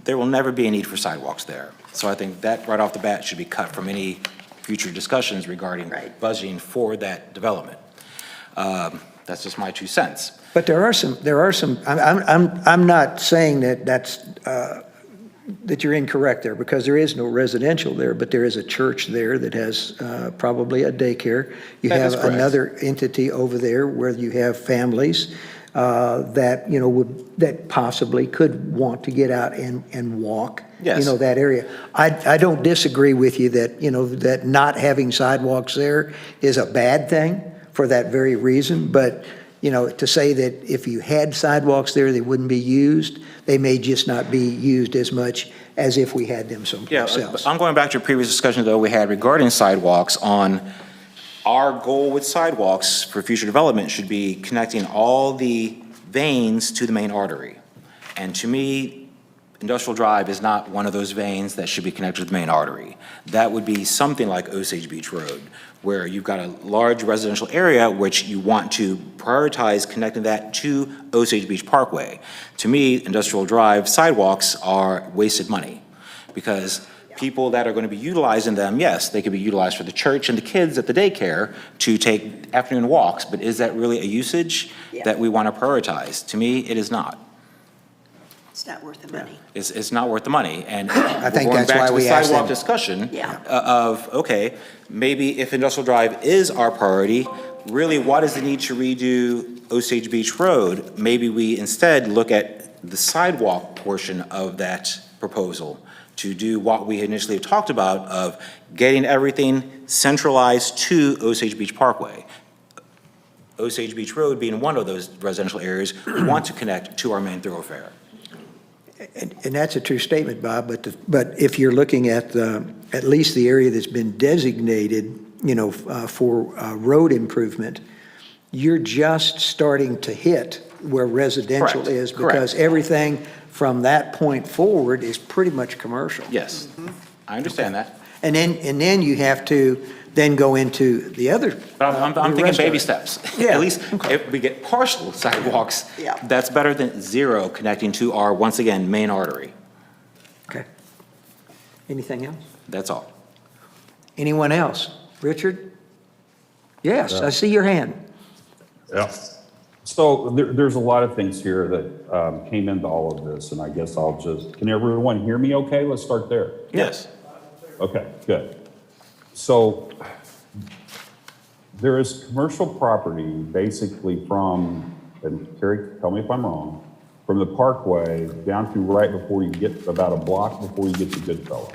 there will never be a need for sidewalks there. So I think that right off the bat should be cut from any future discussions regarding Right. budgeting for that development. That's just my 2 cents. But there are some, I'm not saying that you're incorrect there, because there is no residential there, but there is a church there that has probably a daycare. You That is have correct. another entity over there where you have families that, that possibly could want to get out and walk. Yes. That area. I don't disagree with you that, that not having sidewalks there is a bad thing for that very reason, but to say that if you had sidewalks there, they wouldn't be used, they may just not be used as much as if we had them Yeah, someplace else. I'm going back to a previous discussion, though, we had regarding sidewalks on our goal with sidewalks for future development should be connecting all the veins to the main artery. And to me, Industrial Drive is not one of those veins that should be connected to the main artery. That would be something like Osage Beach Road, where you've got a large residential area which you want to prioritize connecting that to Osage Beach Parkway. To me, Industrial Drive sidewalks are wasted money, because people that are going to be utilizing them, yes, they could be utilized for the church and the kids at the daycare to take afternoon walks, but is that really a usage that we want to prioritize? To me, it is not. It's not worth the money. It's not worth the money. And I think going that's back why to the we asked sidewalk them. discussion Yeah. of, okay, maybe if Industrial Drive is our priority, really, what is the need to redo Osage Beach Road? Maybe we instead look at the sidewalk portion of that proposal to do what we initially talked about of getting everything centralized to Osage Beach Parkway. Osage Beach Road being one of those residential areas we want to connect to our main thoroughfare. And that's a true statement, Bob, but if you're looking at least the area that's been designated, for road improvement, you're just starting to hit where residential Correct, is, correct. because everything from that point forward is pretty much commercial. Yes, I understand that. And then you have to then go into the other. But I'm the thinking rest of baby it. steps. Yeah, At least if we get partial sidewalks, Yeah. that's better than zero connecting to our, once again, main artery. Okay. Anything else? That's all. Anyone else? Richard? Yes, I see your hand. Yeah. So there's a lot of things here that came into all of this, and I guess can everyone hear me okay? Let's start there. Yes. Okay, good. So there is commercial property basically from, and Terry, tell me if I'm wrong, from the Parkway down to right before you get, about a block before you get to Goodfellow.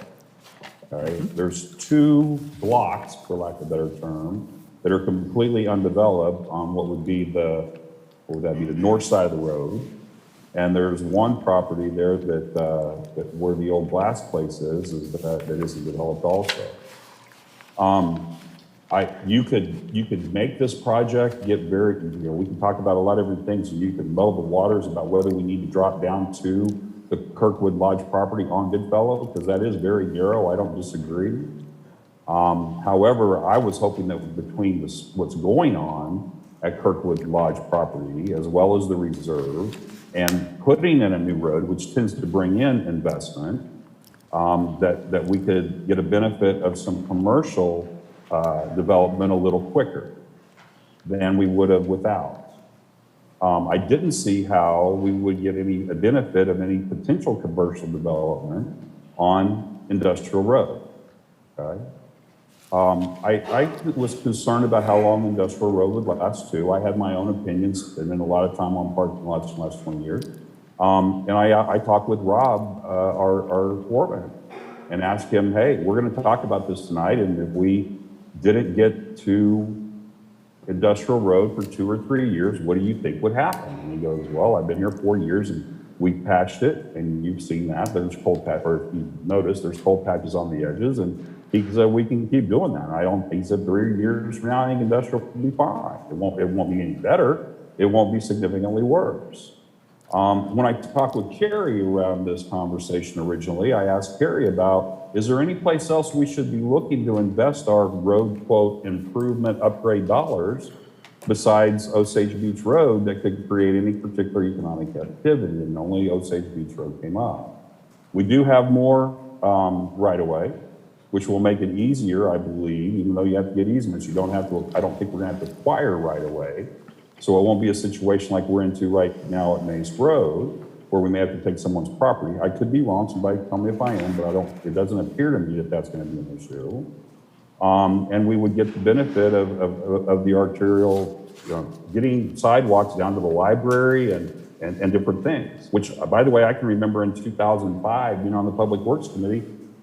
All right, there's 2 blocks, for lack of a better term, that are completely undeveloped on what would be the north side of the road. And there's one property there that where the old glass place is that isn't developed also. You could make this project get very, we can talk about a lot of different things. You could muddle the waters about whether we need to drop down to the Kirkwood Lodge property on Goodfellow, because that is very narrow. I don't disagree. However, I was hoping that between what's going on at Kirkwood Lodge property, as well as the reserve, and putting in a new road, which tends to bring in investment, that we could get a benefit of some commercial development a little quicker than we would have without. I didn't see how we would get a benefit of any potential commercial development on Industrial Road, okay? I was concerned about how long Industrial Road would last too. I had my own opinions, spending a lot of time on parking lots in the last 20 years. And I talked with Rob, our foreman, and asked him, hey, we're gonna talk about this tonight, and if we didn't get to Industrial Road for 2 or 3 years, what do you think would happen? And he goes, well, I've been here 4 years and we patched it, and you've seen that. There's cold patch, or if you notice, there's cold patches on the edges, and he said we can keep doing that. He said 3 years from now, I think Industrial will be fine. It won't be any better. It won't be significantly worse. When I talked with Carrie around this conversation originally, I asked Carrie about, is there any place else we should be looking to invest our road, quote, improvement upgrade dollars besides Osage Beach Road that could create any particular economic activity? And only Osage Beach Road came up. We do have more right-of-way, which will make it easier, I believe, even though you have to get easements. You don't have to, I don't think we're gonna have to acquire right-of-way. So it won't be a situation like we're into right now at Mace Road, where we may have to take someone's property. I could be wrong, somebody tell me if I am, but it doesn't appear to me that that's gonna be an issue. And we would get the benefit of the arterial, getting sidewalks down to the library and different things, which, by the way, I can remember in 2005, being on the Public Works Committee,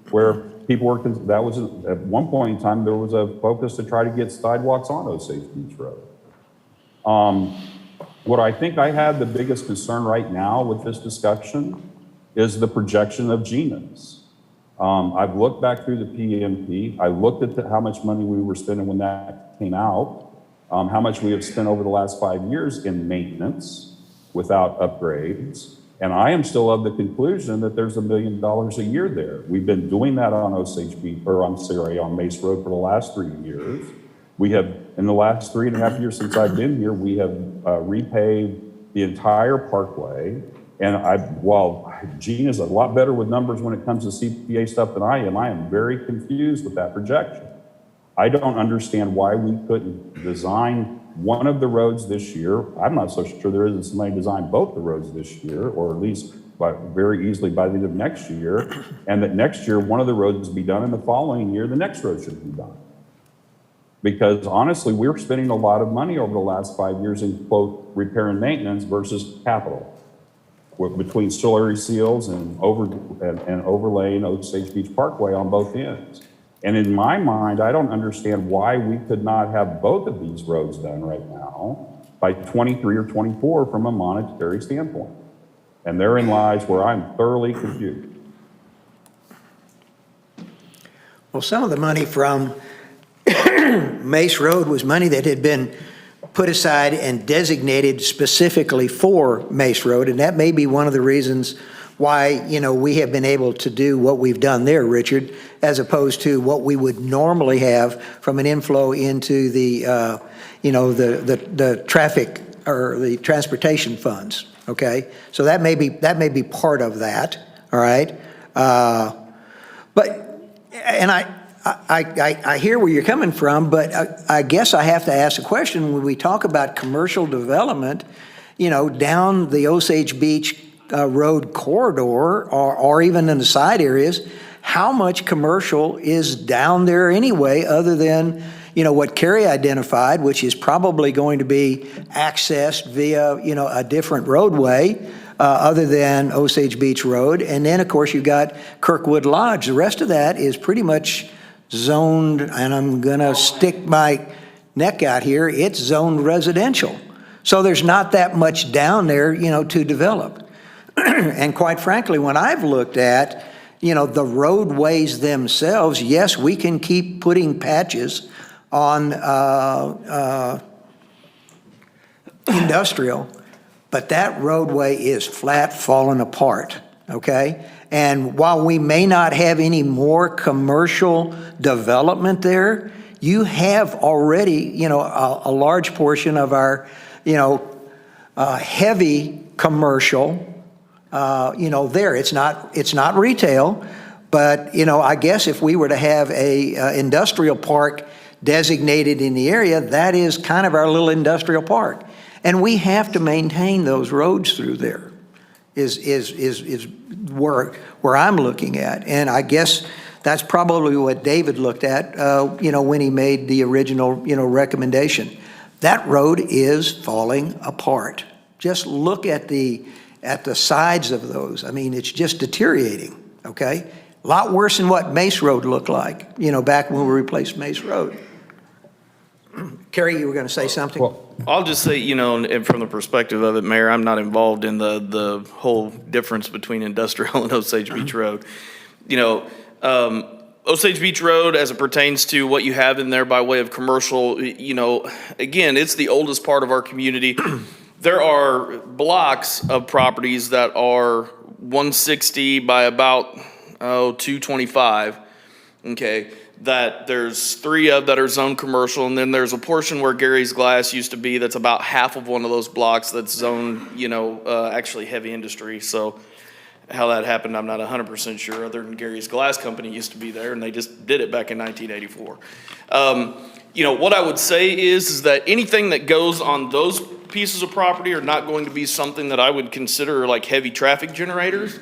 where people were, that was, at one point in time, there was a focus to try to get sidewalks on Osage Beach Road. What I think I had the biggest concern right now with this discussion is the projection of GNAs. I've looked back through the PMP. I looked at how much money we were spending when that came out, how much we have spent over the last 5 years in maintenance without upgrades. And I am still of the conclusion that there's $1 million a year there. We've been doing that on Osage Beach, or I'm sorry, on Mace Road for the last 3 years. We have, in the last 3.5 years since I've been here, we have repaved the entire parkway. And while Gene is a lot better with numbers when it comes to CPA stuff than I am very confused with that projection. I don't understand why we couldn't design one of the roads this year. I'm not so sure there isn't somebody design both the roads this year, or at least very easily by the end of next year. And that next year, one of the roads be done, and the following year, the next road should be done. Because honestly, we're spending a lot of money over the last 5 years in, quote, repair and maintenance versus capital. Between Stillery Seals and overlaying Osage Beach Parkway on both ends. And in my mind, I don't understand why we could not have both of these roads done right now by 23 or 24 from a monetary standpoint. And therein lies where I'm thoroughly confused. Well, some of the money from Mace Road was money that had been put aside and designated specifically for Mace Road, and that may be one of the reasons why, we have been able to do what we've done there, Richard, as opposed to what we would normally have from an inflow into the, the traffic or the transportation funds, okay? So that may be part of that, all right? And I hear where you're coming from, but I guess I have to ask a question. When we talk about commercial development, down the Osage Beach Road corridor, or even in the side areas, how much commercial is down there anyway, other than, what Kerry identified, which is probably going to be accessed via, a different roadway, other than Osage Beach Road. And then, of course, you've got Kirkwood Lodge. The rest of that is pretty much zoned, and I'm gonna stick my neck out here, it's zoned residential. So there's not that much down there, to develop. And quite frankly, when I've looked at, the roadways themselves, yes, we can keep putting patches on industrial, but that roadway is flat, falling apart, okay? And while we may not have any more commercial development there, you have already, a large portion of our, heavy commercial, there. It's not retail, but, I guess if we were to have a industrial park designated in the area, that is kind of our little industrial park. And we have to maintain those roads through there, is where I'm looking at. And I guess that's probably what David looked at, when he made the original, recommendation. That road is falling apart. Just look at the sides of those. I mean, it's just deteriorating, okay? A lot worse than what Mace Road looked like, back when we replaced Mace Road. Kerry, you were going to say something? Well, I'll just say, and from the perspective of it, Mayor, I'm not involved in the whole difference between industrial and Osage Beach Road. Osage Beach Road, as it pertains to what you have in there by way of commercial, again, it's the oldest part of our community. There are blocks of properties that are 160 by about, 225, okay? That there's 3 of that are zoned commercial, and then there's a portion where Gary's Glass used to be that's about half of one of those blocks that's zoned, actually heavy industry. So how that happened, I'm not 100% sure, other than Gary's Glass Company used to be there, and they just did it back in 1984. What I would say is that anything that goes on those pieces of property are not going to be something that I would consider like heavy traffic generators.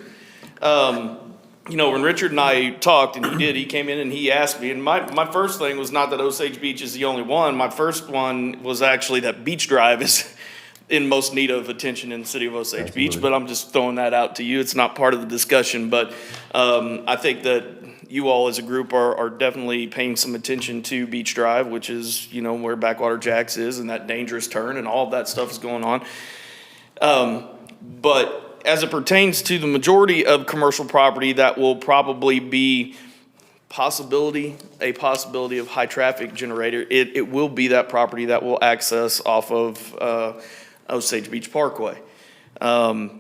When Richard and I talked, and he came in and he asked me, and my first thing was not that Osage Beach is the only one. My first one was actually that Beach Drive is in most need of attention in the city of Osage Beach, but I'm just throwing that out to you. It's not part of the discussion, but I think that you all as a group are definitely paying some attention to Beach Drive, which is, where Backwater Jacks is, and that dangerous turn and all of that stuff is going on. But as it pertains to the majority of commercial property, that will probably be a possibility of high traffic generator. It will be that property that will access off of Osage Beach Parkway. What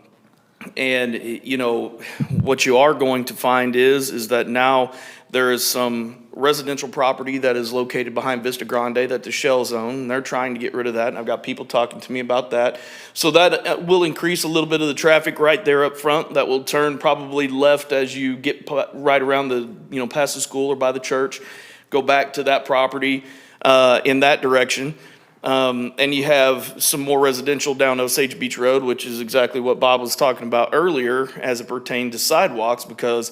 you are going to find is that now there is some residential property that is located behind Vista Grande that the Shell zone, and they're trying to get rid of that, and I've got people talking to me about that. So that will increase a little bit of the traffic right there up front. That will turn probably left as you get right around the, past the school or by the church, go back to that property in that direction. And you have some more residential down Osage Beach Road, which is exactly what Bob was talking about earlier as it pertained to sidewalks, because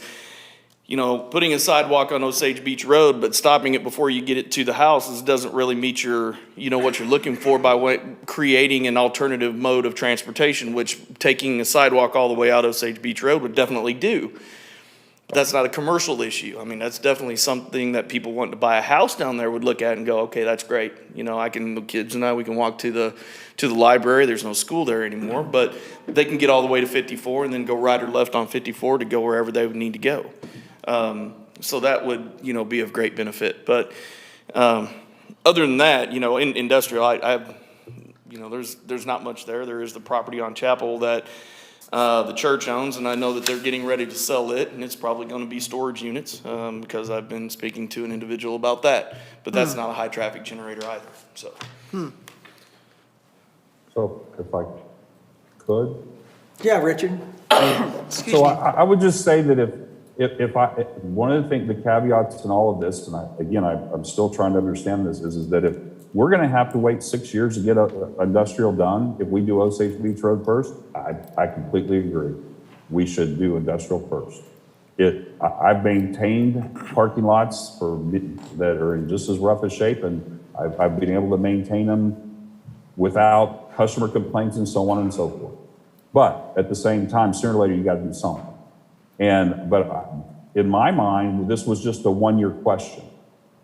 putting a sidewalk on Osage Beach Road, but stopping it before you get it to the houses doesn't really meet your, what you're looking for by creating an alternative mode of transportation, which taking a sidewalk all the way out Osage Beach Road would definitely do. But that's not a commercial issue. I mean, that's definitely something that people wanting to buy a house down there would look at and go, okay, that's great. The kids and I, we can walk to the library. There's no school there anymore, but they can get all the way to 54 and then go right or left on 54 to go wherever they would need to go. So that would, be of great benefit. But other than that, in industrial, there's not much there. There is the property on Chapel that the church owns, and I know that they're getting ready to sell it, and it's probably going to be storage units because I've been speaking to an individual about that. But that's not a high traffic generator either. So. So if I could. Yeah, Richard? So I would just say that if one of the things, the caveats in all of this, and I'm still trying to understand this, is that if we're going to have to wait 6 years to get industrial done, if we do Osage Beach Road first, I completely agree. We should do industrial first. I've maintained parking lots that are in just as rough a shape, and I've been able to maintain them without customer complaints and so on and so forth. But at the same time, sooner or later, you got to do something. But in my mind, this was just a 1-year question.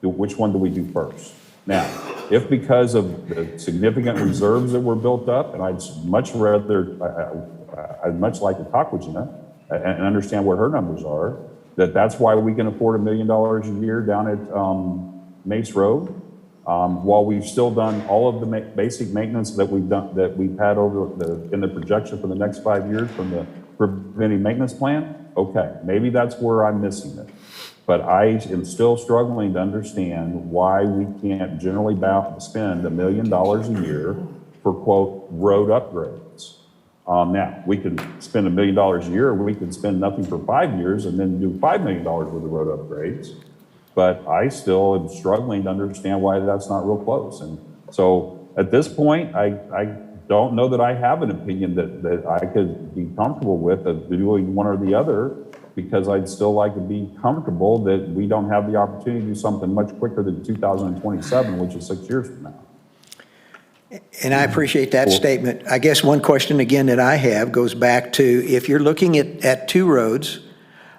Which one do we do first? Now, if because of the significant reserves that were built up, and I'd much rather, I'd much like to talk with Gina and understand what her numbers are, that's why we can afford $1 million a year down at Mace Road. While we've still done all of the basic maintenance that we've had in the projection for the next 5 years from the preventive maintenance plan, okay, maybe that's where I'm missing it. But I am still struggling to understand why we can't generally spend $1 million a year for, quote, road upgrades. Now, we can spend $1 million a year, or we can spend nothing for 5 years and then do $5 million worth of road upgrades. But I still am struggling to understand why that's not real close. And so at this point, I don't know that I have an opinion that I could be comfortable with of doing one or the other, because I'd still like to be comfortable that we don't have the opportunity to do something much quicker than 2027, which is 6 years from now. And I appreciate that statement. I guess one question again that I have goes back to, if you're looking at two roads,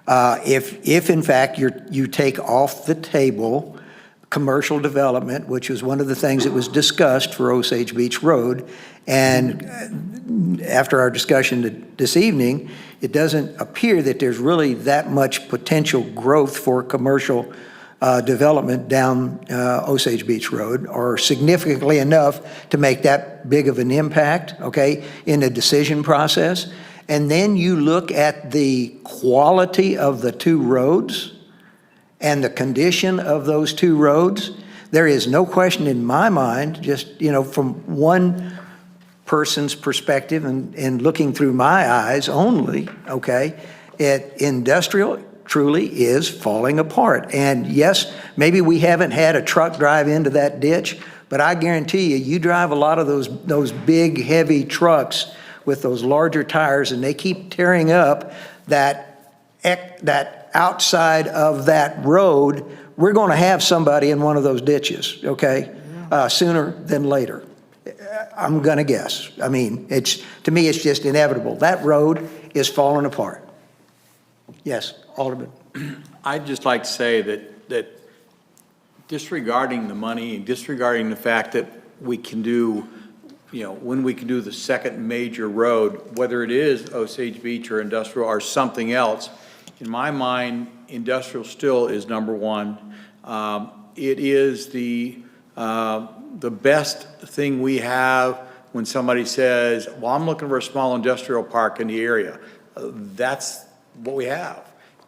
if in fact you take off the table commercial development, which was one of the things that was discussed for Osage Beach Road, and after our discussion this evening, it doesn't appear that there's really that much potential growth for commercial development down Osage Beach Road, or significantly enough to make that big of an impact, okay, in the decision process. And then you look at the quality of the two roads and the condition of those two roads. There is no question in my mind, just, from one person's perspective and looking through my eyes only, okay, industrial truly is falling apart. And yes, maybe we haven't had a truck drive into that ditch, but I guarantee you drive a lot of those big, heavy trucks with those larger tires, and they keep tearing up that outside of that road. We're going to have somebody in one of those ditches, okay, sooner than later. I'm going to guess. I mean, to me, it's just inevitable. That road is falling apart. Yes, Alderman. I'd just like to say that disregarding the money and disregarding the fact that we can do, when we can do the second major road, whether it is Osage Beach or industrial or something else, in my mind, industrial still is number one. It is the best thing we have when somebody says, well, I'm looking for a small industrial park in the area. That's what we have.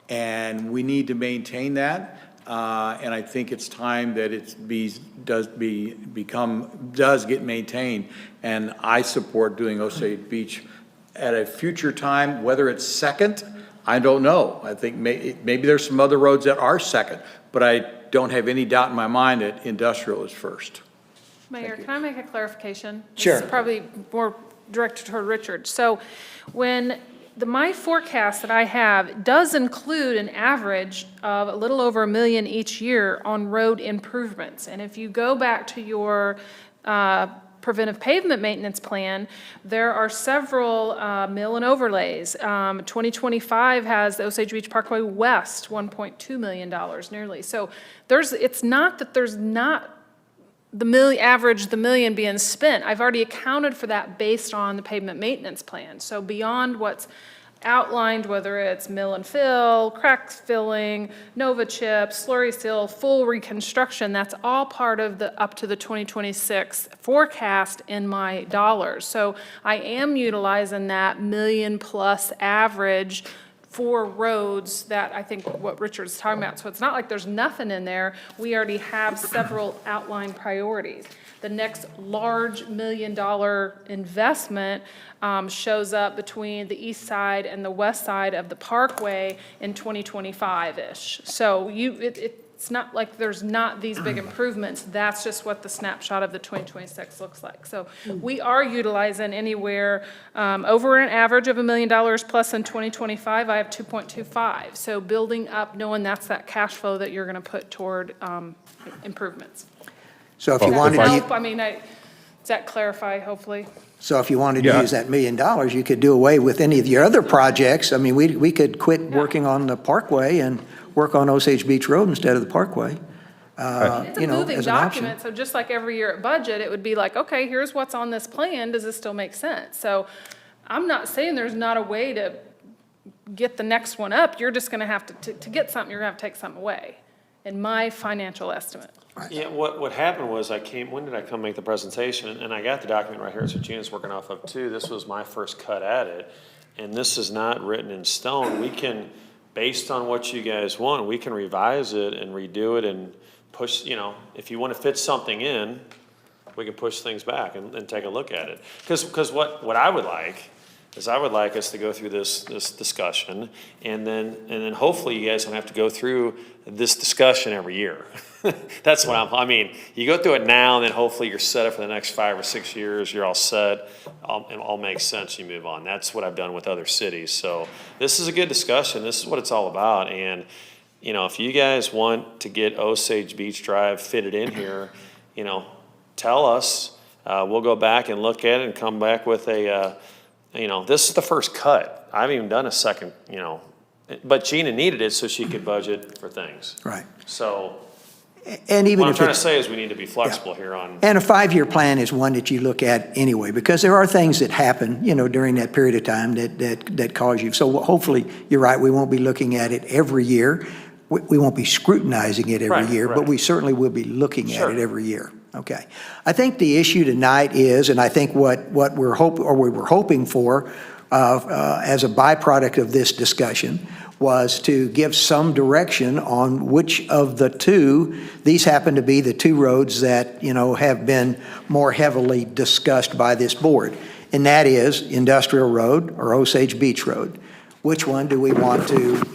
And we need to maintain that. And I think it's time that it does get maintained. And I support doing Osage Beach at a future time. Whether it's second, I don't know. I think maybe there's some other roads that are second, but I don't have any doubt in my mind that industrial is first. Mayor, can I make a clarification? Sure. This is probably more directed toward Richard. So when my forecast that I have does include an average of a little over $1 million each year on road improvements. And if you go back to your preventive pavement maintenance plan, there are several mill and overlays. 2025 has the Osage Beach Parkway West, $1.2 million nearly. So it's not that there's not the $1 million being spent. I've already accounted for that based on the pavement maintenance plan. So beyond what's outlined, whether it's mill and fill, crack filling, Nova chip, slurry seal, full reconstruction, that's all part of the up to the 2026 forecast in my dollars. So I am utilizing that $1 million plus average for roads that I think what Richard's talking about. So it's not like there's nothing in there. We already have several outlined priorities. The next large $1 million investment shows up between the east side and the west side of the parkway in 2025-ish. So it's not like there's not these big improvements. That's just what the snapshot of the 2026 looks like. So we are utilizing anywhere over an average of $1 million plus in 2025. I have 2.25. So building up, knowing that's that cash flow that you're going to put toward improvements. So if you Does wanted that to, help? I mean, does that clarify, hopefully? so if you wanted to use that $1 million, you could do away with any of your other projects. I mean, we could quit working on the Parkway and work on Osage Beach Road instead of the Parkway. It's a moving as an option. document, so just like every year at budget, it would be like, okay, here's what's on this plan, does this still make sense? So I'm not saying there's not a way to get the next one up. You're just gonna have to get something, you're gonna have to take something away, in my financial estimate. Yeah, what happened was when did I come make the presentation? And I got the document right here, so Gina's working off of too. This was my first cut at it. And this is not written in stone. We can, based on what you guys want, we can revise it and redo it and push, if you want to fit something in, we can push things back and take a look at it. Because what I would like is I would like us to go through this discussion, and then hopefully you guys don't have to go through this discussion every year. That's what I mean, you go through it now, and then hopefully you're set up for the next 5 or 6 years, you're all set, it all makes sense, you move on. That's what I've done with other cities. So this is a good discussion, this is what it's all about, and, if you guys want to get Osage Beach Drive fitted in here, tell us, we'll go back and look at it and come back with this is the first cut. I haven't even done a second, but Gina needed it so she could budget for things. Right. So And even what I'm if trying to it's, say is we need to be flexible here on. and a 5-year plan is one that you look at anyway, because there are things that happen, during that period of time that cause you. So hopefully, you're right, we won't be looking at it every year. We won't be scrutinizing it every Right, year, but right. we certainly will be looking at Sure. it every year. Okay. I think the issue tonight is, and I think what we were hoping for as a byproduct of this discussion was to give some direction on which of the two, these happen to be the two roads that, have been more heavily discussed by this board. And that is Industrial Road or Osage Beach Road. Which one do we want to,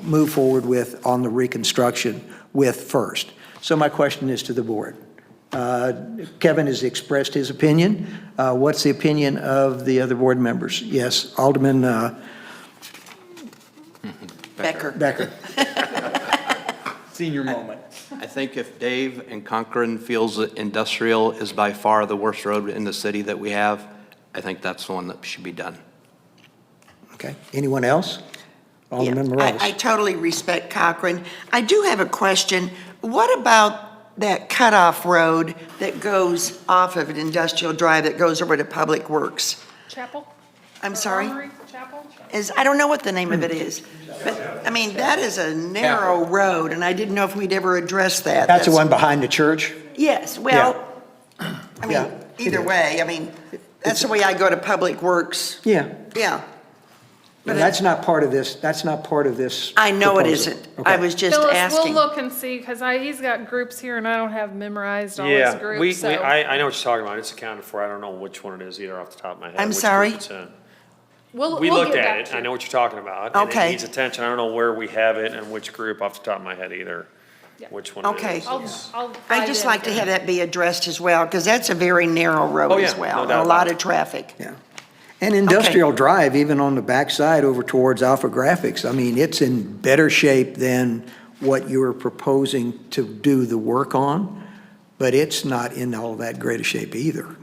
move forward with on the reconstruction with first? So my question is to the board. Kevin has expressed his opinion. What's the opinion of the other board members? Yes, Alderman Becker. Senior moment. I think if Dave and Conklin feels that industrial is by far the worst road in the city that we have, I think that's the one that should be done. Okay, anyone else? Alderman Yeah, Morales. I totally respect Cochran. I do have a question. What about that cutoff road that goes off of an industrial drive that goes over to Public Works? Chapel? I'm Or sorry? Armory? Chapel? I don't know what the name of it is. But, that is a narrow road, and I didn't know if we'd ever address that. That's the one behind the church? Yes, well, Yeah, it either is. way, that's the way I go to Public Works. Yeah. Yeah, And that's not part of this, I know it proposal. isn't. I Okay. was just Phyllis, we'll asking. look and see, because he's got groups here and I don't have memorized all his Yeah, groups, so. I know what you're talking about. It's accounted for. I don't know which one it is either off the top of my head. I'm which sorry? group it's in. We'll We get looked back at it. to I you. know what you're talking about. And Okay. it needs attention. I don't know where we have it and which group off the top of my head either. Yeah. Which one it Okay. is. I'll I'd dive just in like to again. have that be addressed as well, because that's a very narrow road Oh, yeah, as well, no and doubt a about lot it. of traffic. Yeah. And Industrial Drive, even on the backside over towards Alpha Graphics, it's in better shape than what you were proposing to do the work on, but it's not in all that great a shape either.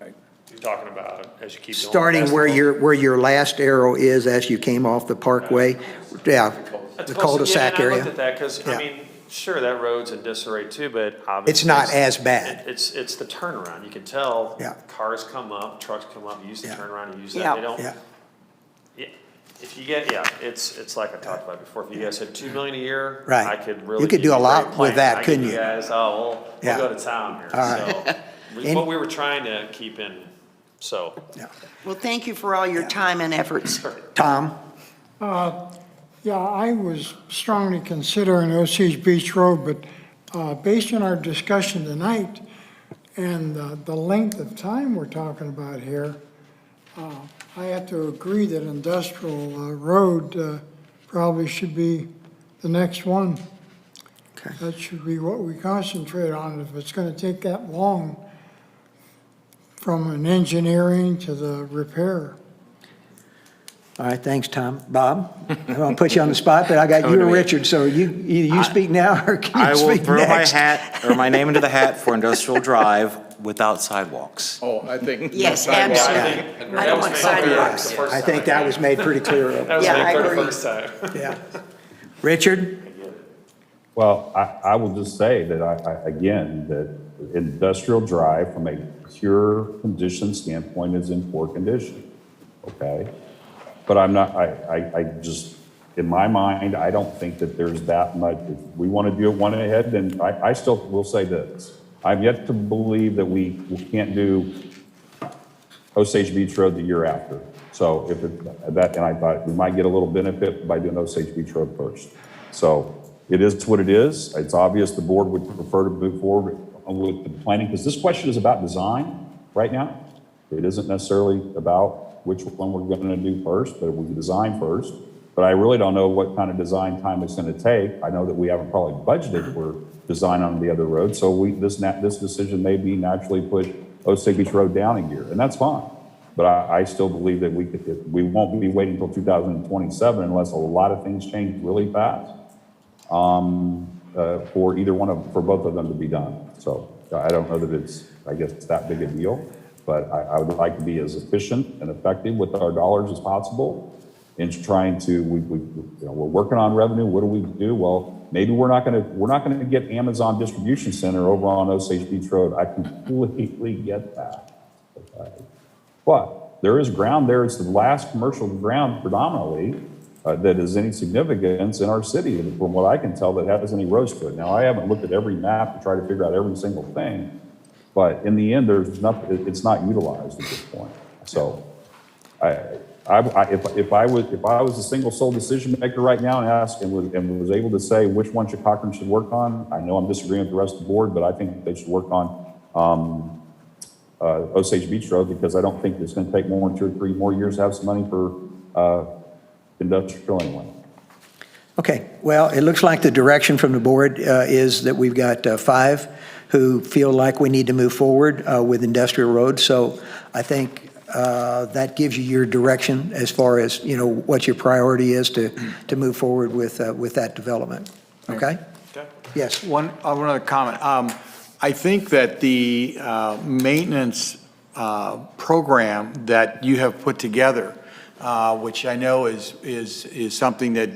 You're talking about as you keep going. Starting past where the- where your last arrow is as you came off the parkway, yeah, That's the close- cul-de-sac yeah, and I area. looked at that because, Yeah. sure, that road's in disarray too, but obviously. It's not as bad. It's the turnaround. You can tell. Yeah. Cars come up, trucks come up, you use the Yeah. turnaround, you use Yeah. that. They don't. Yeah, Yeah, if you get, it's like I talked about before, if you guys had 2 million a year. Right. I could really. You could give do a great lot with plans. that, I give couldn't you? guys, Yeah. we'll go to town here, All right. so, what we were trying to keep in, so. yeah. Well, thank you for all your time and efforts. Tom? Yeah, I was strongly considering Osage Beach Road, but based on our discussion tonight and the length of time we're talking about here, I have to agree that Industrial Road probably should be the next one. Okay. That should be what we concentrate on. If it's going to take that long from an engineering to the repair. All right, thanks, Tom. Bob? I don't want to put you on the spot, but I got you or Richard, so you speak now or can I you will speak throw my next? hat, or my name into the hat for Industrial Drive without sidewalks. Oh, I think. Yes, sidewalk- absolutely. I don't want sidewalks. I think that was made pretty clear. That was Yeah, like I for the agree. first time. Yeah. Richard? Well, I will just say that again, that Industrial Drive from a pure condition standpoint is in poor condition. okay? But I'm not, I just, in my mind, I don't think that there's that much. If we want to do it one ahead, then I still will say this. I'm yet to believe that we can't do Osage Beach Road the year after. So if that, and I thought we might get a little benefit by doing Osage Beach Road first. So it is what it is. It's obvious the board would prefer to move forward with the planning, because this question is about design right now. It isn't necessarily about which one we're going to do first, but we can design first. But I really don't know what kind of design time it's going to take. I know that we haven't probably budgeted for design on the other road, so this decision may be naturally push Osage Beach Road down a year, and that's fine. But I still believe that we won't be waiting until 2027 unless a lot of things change really fast for for both of them to be done. So I don't know that it's, I guess it's that big a deal, but I would like to be as efficient and effective with our dollars as possible in trying to, we're working on revenue. What do we do? Well, maybe we're not going to get Amazon distribution center over on Osage Beach Road. I completely get that. Okay. But there is ground there. It's the last commercial ground predominantly that is any significance in our city, from what I can tell, that has any roads to it. Now, I haven't looked at every map to try to figure out every single thing, but in the end, there's nothing. It's not utilized at this point. So, if I was a single sole decision maker right now and was able to say which one Cochran should work on, I know I'm disagreeing with the rest of the board, but I think they should work on Osage Beach Road, because I don't think it's going to take more than 2 or 3 more years to have some money for industrial anyway. Okay, well, it looks like the direction from the board is that we've got 5 who feel like we need to move forward with industrial roads. So I think that gives you your direction as far as, what your priority is to move forward with that development. Okay? Okay. Yes. One other comment. I think that the maintenance program that you have put together, which I know is something that,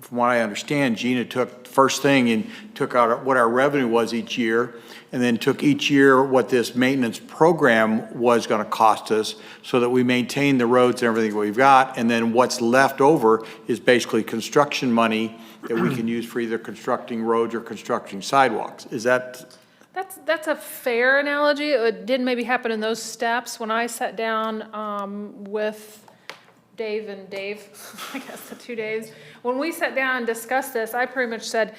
from what I understand, Gina took first thing and took out what our revenue was each year, and then took each year what this maintenance program was going to cost us, so that we maintain the roads and everything we've got, and then what's left over is basically construction money that we can use for either constructing roads or constructing sidewalks. Is that? That's a fair analogy. It did maybe happen in those steps. When I sat down with Dave, I guess the 2 days, when we sat down and discussed this, I pretty much said,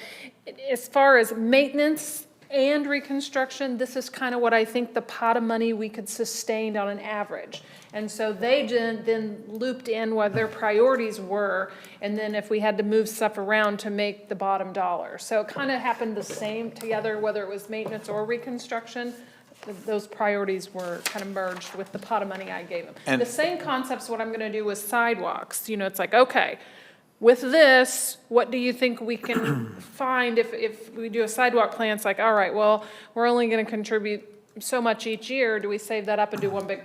as far as maintenance and reconstruction, this is kind of what I think the pot of money we could sustain on an average. And so they then looped in what their priorities were, and then if we had to move stuff around to make the bottom dollar. So it kind of happened the same together, whether it was maintenance or reconstruction. Those priorities were kind of merged with the pot of money I gave them. And the same concept's what I'm going to do with sidewalks. It's like, okay, with this, what do you think we can find if we do a sidewalk plan? It's like, all right, well, we're only going to contribute so much each year. Do we save that up and do one big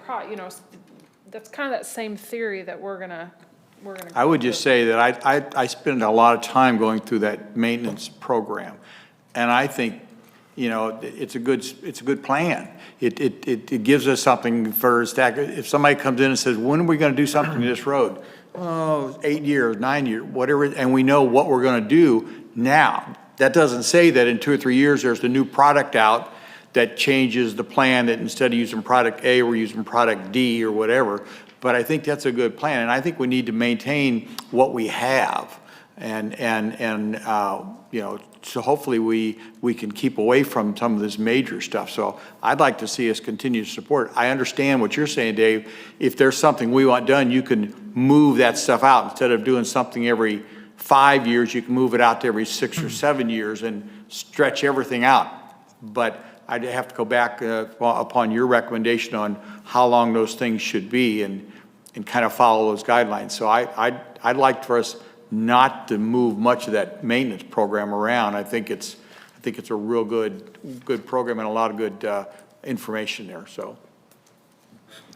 that's kind of that same theory that we're gonna. I would just say that I spend a lot of time going through that maintenance program, and I think, it's a good plan. It gives us something for stack. If somebody comes in and says, when are we going to do something to this road? Oh, 8 years, 9 years, whatever, and we know what we're going to do now. That doesn't say that in 2 or 3 years there's a new product out that changes the plan, that instead of using product A, we're using product D or whatever. But I think that's a good plan, and I think we need to maintain what we have, and so hopefully we can keep away from some of this major stuff. So I'd like to see us continue to support. I understand what you're saying, Dave. If there's something we want done, you can move that stuff out. Instead of doing something every 5 years, you can move it out to every 6 or 7 years and stretch everything out. But I'd have to go back upon your recommendation on how long those things should be and kind of follow those guidelines. So I'd like for us not to move much of that maintenance program around. I think it's a real good program and a lot of good information there. So.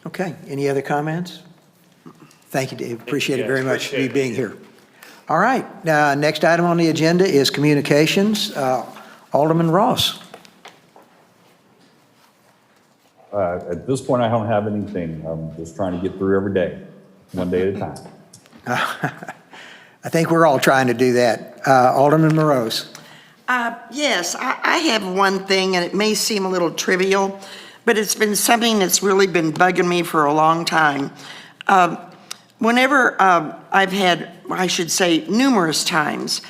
Okay. Any other comments? Thank you, Dave. Appreciate it very much, you being here. All right. Next item on the agenda is communications. Alderman Ross. At this point, I don't have anything. I'm just trying to get through every day, one day at a time. I think we're all trying to do that. Alderman Morose. Yes, I have one thing, and it may seem a little trivial, but it's been something that's really been bugging me for a long time. Whenever I've had, I should say numerous times,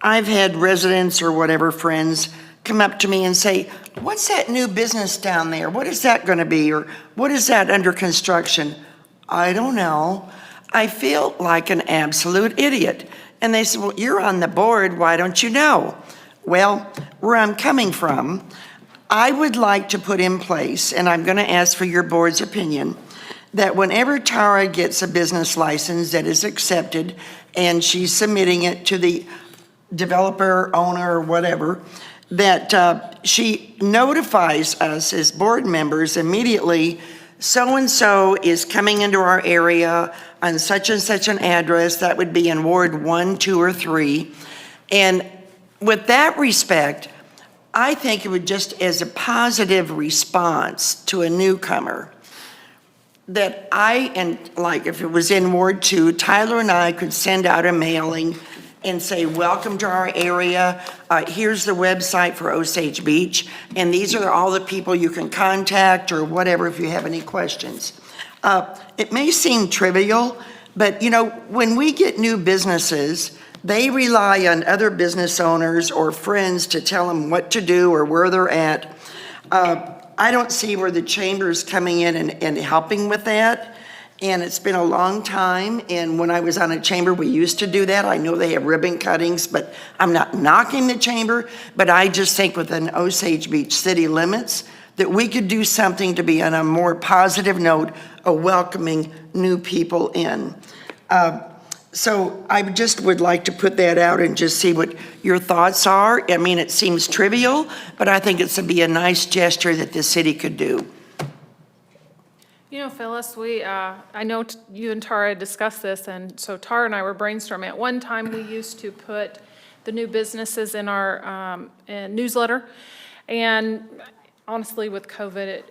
I've had residents or whatever friends come up to me and say, what's that new business down there? What is that going to be? Or what is that under construction? I don't know. I feel like an absolute idiot. And they said, well, you're on the board. Why don't you know? Well, where I'm coming from, I would like to put in place, and I'm going to ask for your board's opinion, that whenever Tara gets a business license that is accepted and she's submitting it to the developer, owner, or whatever, that she notifies us as board members immediately, so-and-so is coming into our area on such and such an address. That would be in Ward 1, 2, or 3. And with that respect, I think it would just as a positive response to a newcomer, that like if it was in Ward 2, Tyler and I could send out a mailing and say, welcome to our area. Here's the website for Osage Beach, and these are all the people you can contact or whatever if you have any questions. It may seem trivial, but you know, when we get new businesses, they rely on other business owners or friends to tell them what to do or where they're at. I don't see where the chamber is coming in and helping with that. And it's been a long time, and when I was on a chamber, we used to do that. I know they have ribbon cuttings, but I'm not knocking the chamber, but I just think within Osage Beach city limits that we could do something to be on a more positive note of welcoming new people in. So I just would like to put that out and just see what your thoughts are. I mean, it seems trivial, but I think it's to be a nice gesture that the city could do. You know, Phyllis, I know you and Tara discussed this, and so Tara and I were brainstorming. At one time, we used to put the new businesses in our newsletter, and honestly, with COVID,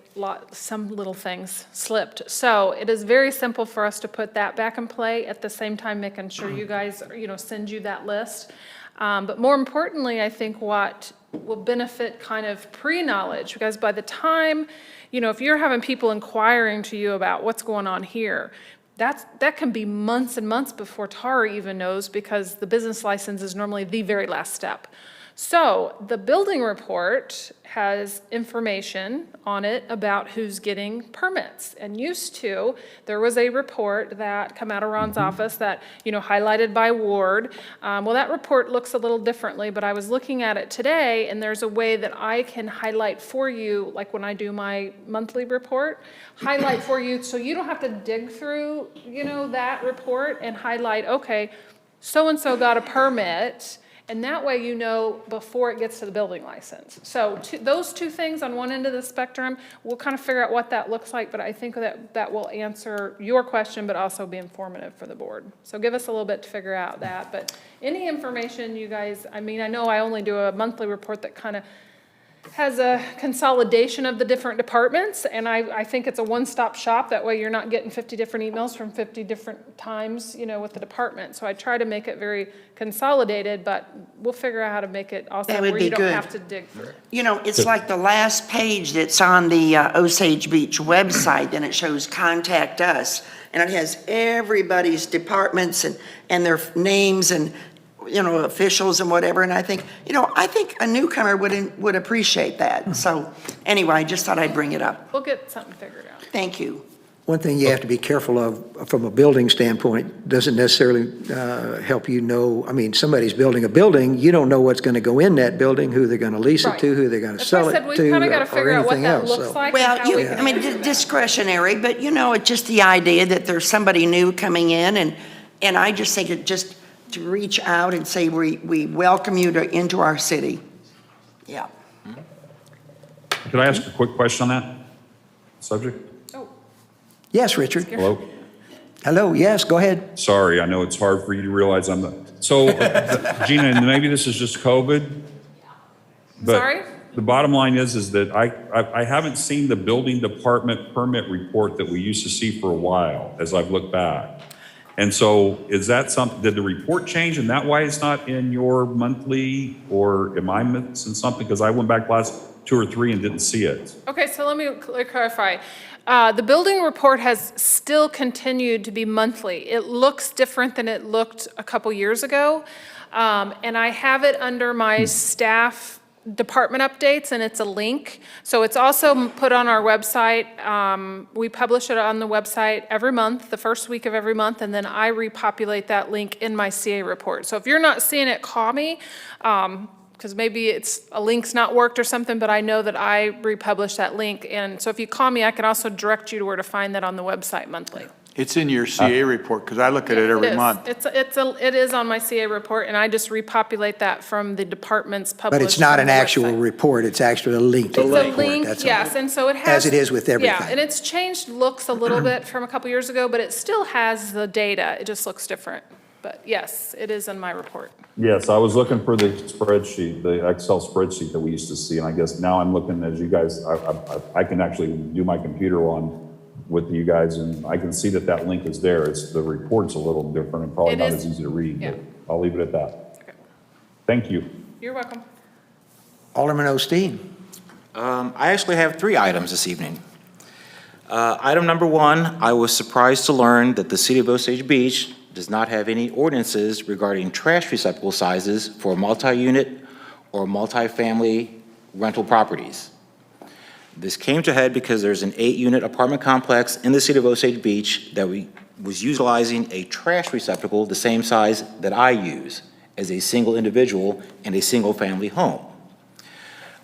some little things slipped. So it is very simple for us to put that back in play, at the same time making sure you guys, send you that list. But more importantly, I think what will benefit kind of pre-knowledge, because by the time, if you're having people inquiring to you about what's going on here, that can be months and months before Tara even knows, because the business license is normally the very last step. So the building report has information on it about who's getting permits. And there was a report that come out of Ron's office that, highlighted by ward. Well, that report looks a little differently, but I was looking at it today, and there's a way that I can highlight for you, like when I do my monthly report, highlight for you so you don't have to dig through, that report and highlight, okay, so-and-so got a permit. And that way before it gets to the building license. So those two things on one end of the spectrum, we'll kind of figure out what that looks like, but I think that will answer your question, but also be informative for the board. So give us a little bit to figure out that. But any information you guys, I know I only do a monthly report that kind of has a consolidation of the different departments, and I think it's a one-stop shop. That way you're not getting 50 different emails from 50 different times, with the department. So I try to make it very consolidated, but we'll figure out how to make it also where you don't have to dig through. It's like the last page that's on the Osage Beach website, and it shows contact us, and it has everybody's departments and their names and officials and whatever. And I think a newcomer would appreciate that. So anyway, I just thought I'd bring it up. We'll get something figured out. Thank you. One thing you have to be careful of from a building standpoint doesn't necessarily help somebody's building a building, you don't know what's going to go in that building, who they're going to lease it to, who they're going to sell it to, we kind of got to figure out what that looks like. Well, discretionary, but it's just the idea that there's somebody new coming in, and I just think it just to reach out and say we welcome you into our city. Yeah. Could I ask a quick question on that subject? Oh. Yes, Richard. Hello? Hello, yes, go ahead. Sorry, I know it's hard for you to realize So, Gina, and maybe this is just COVID. But Sorry? The bottom line is that I haven't seen the building department permit report that we used to see for a while as I've looked back. And so is that something, did the report change and that why it's not in your monthly, or am I missing something? Because I went back last 2 or 3 and didn't see it. Okay, so let me clarify. The building report has still continued to be monthly. It looks different than it looked a couple years ago. And I have it under my staff department updates, and it's a link. So it's also put on our website. We publish it on the website every month, the first week of every month, and then I repopulate that link in my CA report. So if you're not seeing it, call me, because maybe it's a link's not worked or something, but I know that I republish that link. And so if you call me, I can also direct you to where to find that on the website monthly. It's in your CA report, because I look at it every is. month. It is on my CA report, and I just repopulate that from the department's published. But it's not from an the actual website. report, it's actually a link to It's the a report. link, That's all. yes, and so it has. As it is with everything. Yeah, and it's changed looks a little bit from a couple years ago, but it still has the data, it just looks different. But yes, it is in my report. Yes, I was looking for the spreadsheet, the Excel spreadsheet that we used to see, and I guess now I'm looking, as you guys, I can actually do my computer on with you guys, and I can see that that link is there. It's, the report's a little different and probably It not is- as easy to read, yeah. but I'll leave it at that. Okay. Thank you. You're welcome. Alderman Osteen. I actually have 3 items this evening. Item number 1, I was surprised to learn that the city of Osage Beach does not have any ordinances regarding trash receptacle sizes for multi-unit or multi-family rental properties. This came to head because there's an 8-unit apartment complex in the city of Osage Beach that was utilizing a trash receptacle the same size that I use as a single individual in a single-family home.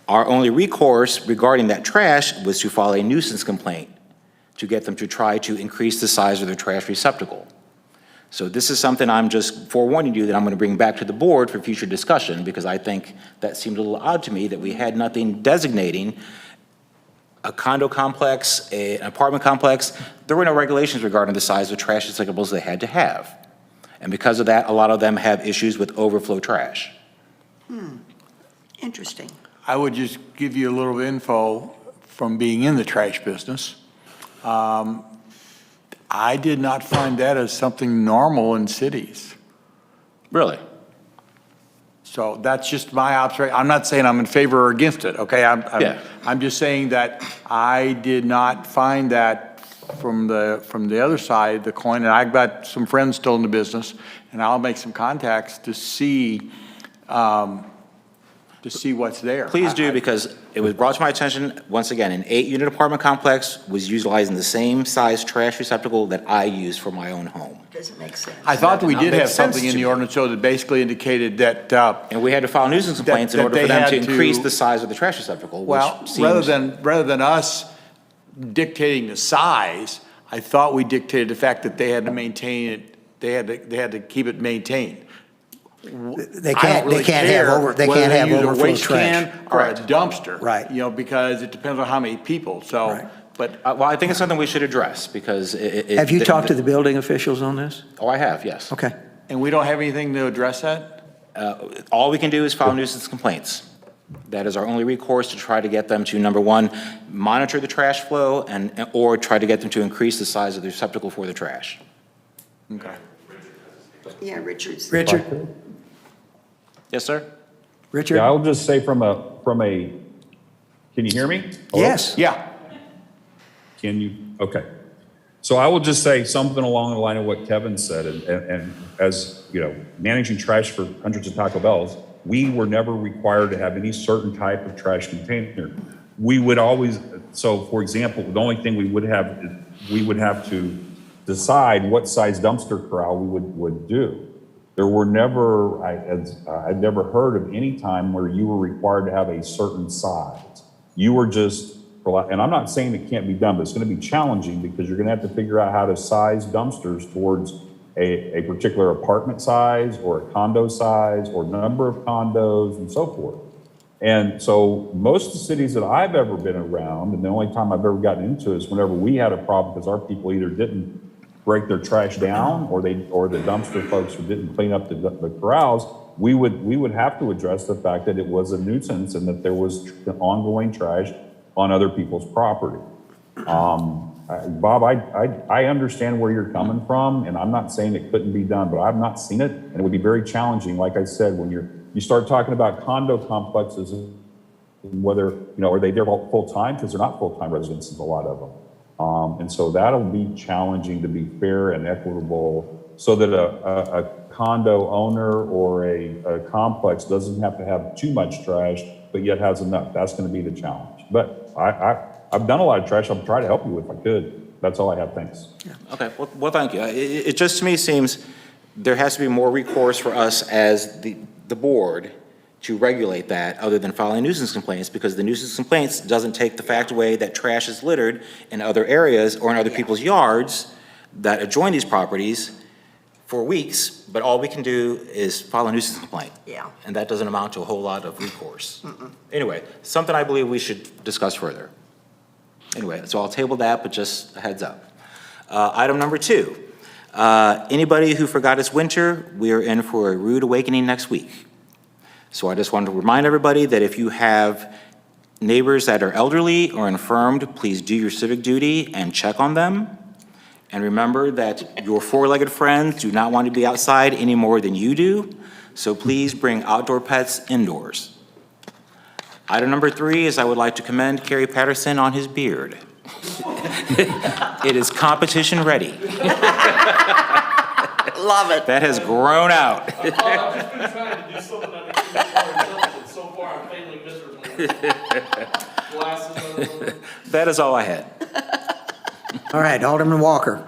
Our only recourse regarding that trash was to file a nuisance complaint to get them to try to increase the size of their trash receptacle. So this is something I'm just forewarning you that I'm going to bring back to the board for future discussion, because I think that seemed a little odd to me that we had nothing designating a condo complex, an apartment complex. There were no regulations regarding the size of trash recyclables they had to have. And because of that, a lot of them have issues with overflow trash. Interesting. I would just give you a little info from being in the trash business. I did not find that as something normal in cities. Really? So that's just my observation. I'm not saying I'm in favor or against it, okay? Yeah. I'm just saying that I did not find that from the other side of the coin, and I've got some friends still in the business, and I'll make some contacts to see what's there. Please do, because it was brought to my attention, once again, an 8-unit apartment complex was utilizing the same size trash receptacle that I use for my own home. Doesn't make sense. I thought that we That did did not have make sense something in to the me. ordinance, so that basically indicated that, And we had to file nuisance complaints in that order they for them had to increase to- the size of the trash receptacle, which well, seems. rather than us dictating the size, I thought we dictated the fact that they had to maintain it, they had to keep it maintained. They I can't, don't really they can't care have they whether can't they have use a overflow waste trash. can or a dumpster. Right. You know, because it depends on how many people, so, Right. but Well, I think it's something we should address, because Have you talked to the building officials on this? Oh, I have, yes. Okay. and we don't have anything to address that? All we can do is file nuisance complaints. That is our only recourse to try to get them to, number 1, monitor the trash flow, or try to get them to increase the size of the receptacle for the trash. Okay. Yeah, Richard's. Richard? Yes, sir? Richard? Yeah, I'll just say from a, can you hear me? Hello? Yes. Yeah, Can you? Okay. So I will just say something along the line of what Kevin said, and as, you know, managing trash for hundreds of Taco Bells, we were never required to have any certain type of trash container. We would always, so for example, the only thing we would have to decide what size dumpster corral we would do. There were never, I'd never heard of any time where you were required to have a certain size. You were just, and I'm not saying it can't be done, but it's going to be challenging, because you're going to have to figure out how to size dumpsters towards a particular apartment size or a condo size or number of condos and so forth. And so most of the cities that I've ever been around, and the only time I've ever gotten into is whenever we had a problem because our people either didn't break their trash down, or the dumpster folks who didn't clean up the corrals, we would have to address the fact that it was a nuisance and that there was ongoing trash on other people's property. Bob, I understand where you're coming from, and I'm not saying it couldn't be done, but I've not seen it, and it would be very challenging, like I said, when you start talking about condo complexes, whether, are they there full-time? Because they're not full-time residences, a lot of them. And so that'll be challenging to be fair and equitable so that a condo owner or a complex doesn't have to have too much trash, but yet has enough. That's going to be the challenge. But I've done a lot of trash. I'll try to help you if I could. That's all I have. Thanks. Okay, well, thank you. It just to me seems there has to be more recourse for us as the board to regulate that other than filing nuisance complaints, because the nuisance complaints doesn't take the fact away that trash is littered in other areas or in other people's yards that adjoin these properties for weeks, but all we can do is file a nuisance complaint. Yeah. And that doesn't amount to a whole lot of recourse. Anyway, something I believe we should discuss further. Anyway, so I'll table that, but just a heads up. Item number 2, anybody who forgot it's winter, we are in for a rude awakening next week. So I just wanted to remind everybody that if you have neighbors that are elderly or infirmed, please do your civic duty and check on them. And remember that your four-legged friends do not want to be outside any more than you do, so please bring outdoor pets indoors. Item number 3 is I would like to commend Kerry Patterson on his beard. It is competition ready. Love it. That has grown out. I've just been trying to do something under control, and so far I'm failing miserably. Glasses on. That is all I had. All right, Alderman Walker.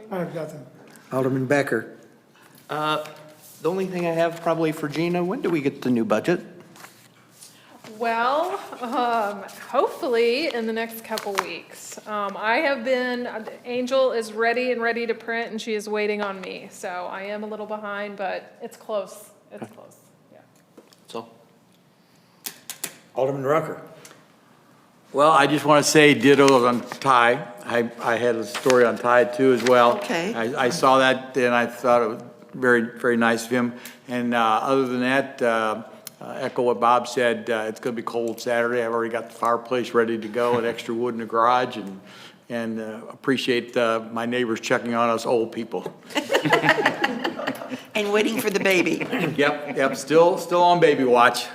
I have nothing. Alderman Becker. The only thing I have probably for Gina, when do we get the new budget? Well, hopefully in the next couple weeks. Angel is ready to print, and she is waiting on me. So I am a little behind, but it's close. It's close, yeah. So, Alderman Rucker. Well, I just want to say ditto on Ty. I had a story on Ty too as well. Okay. I saw that and I thought it was very, very nice of him. And other than that, echo what Bob said, it's going to be cold Saturday. I've already got the fireplace ready to go and extra wood in the garage, and appreciate my neighbors checking on us old people. And waiting for the baby. Yep, still on baby watch.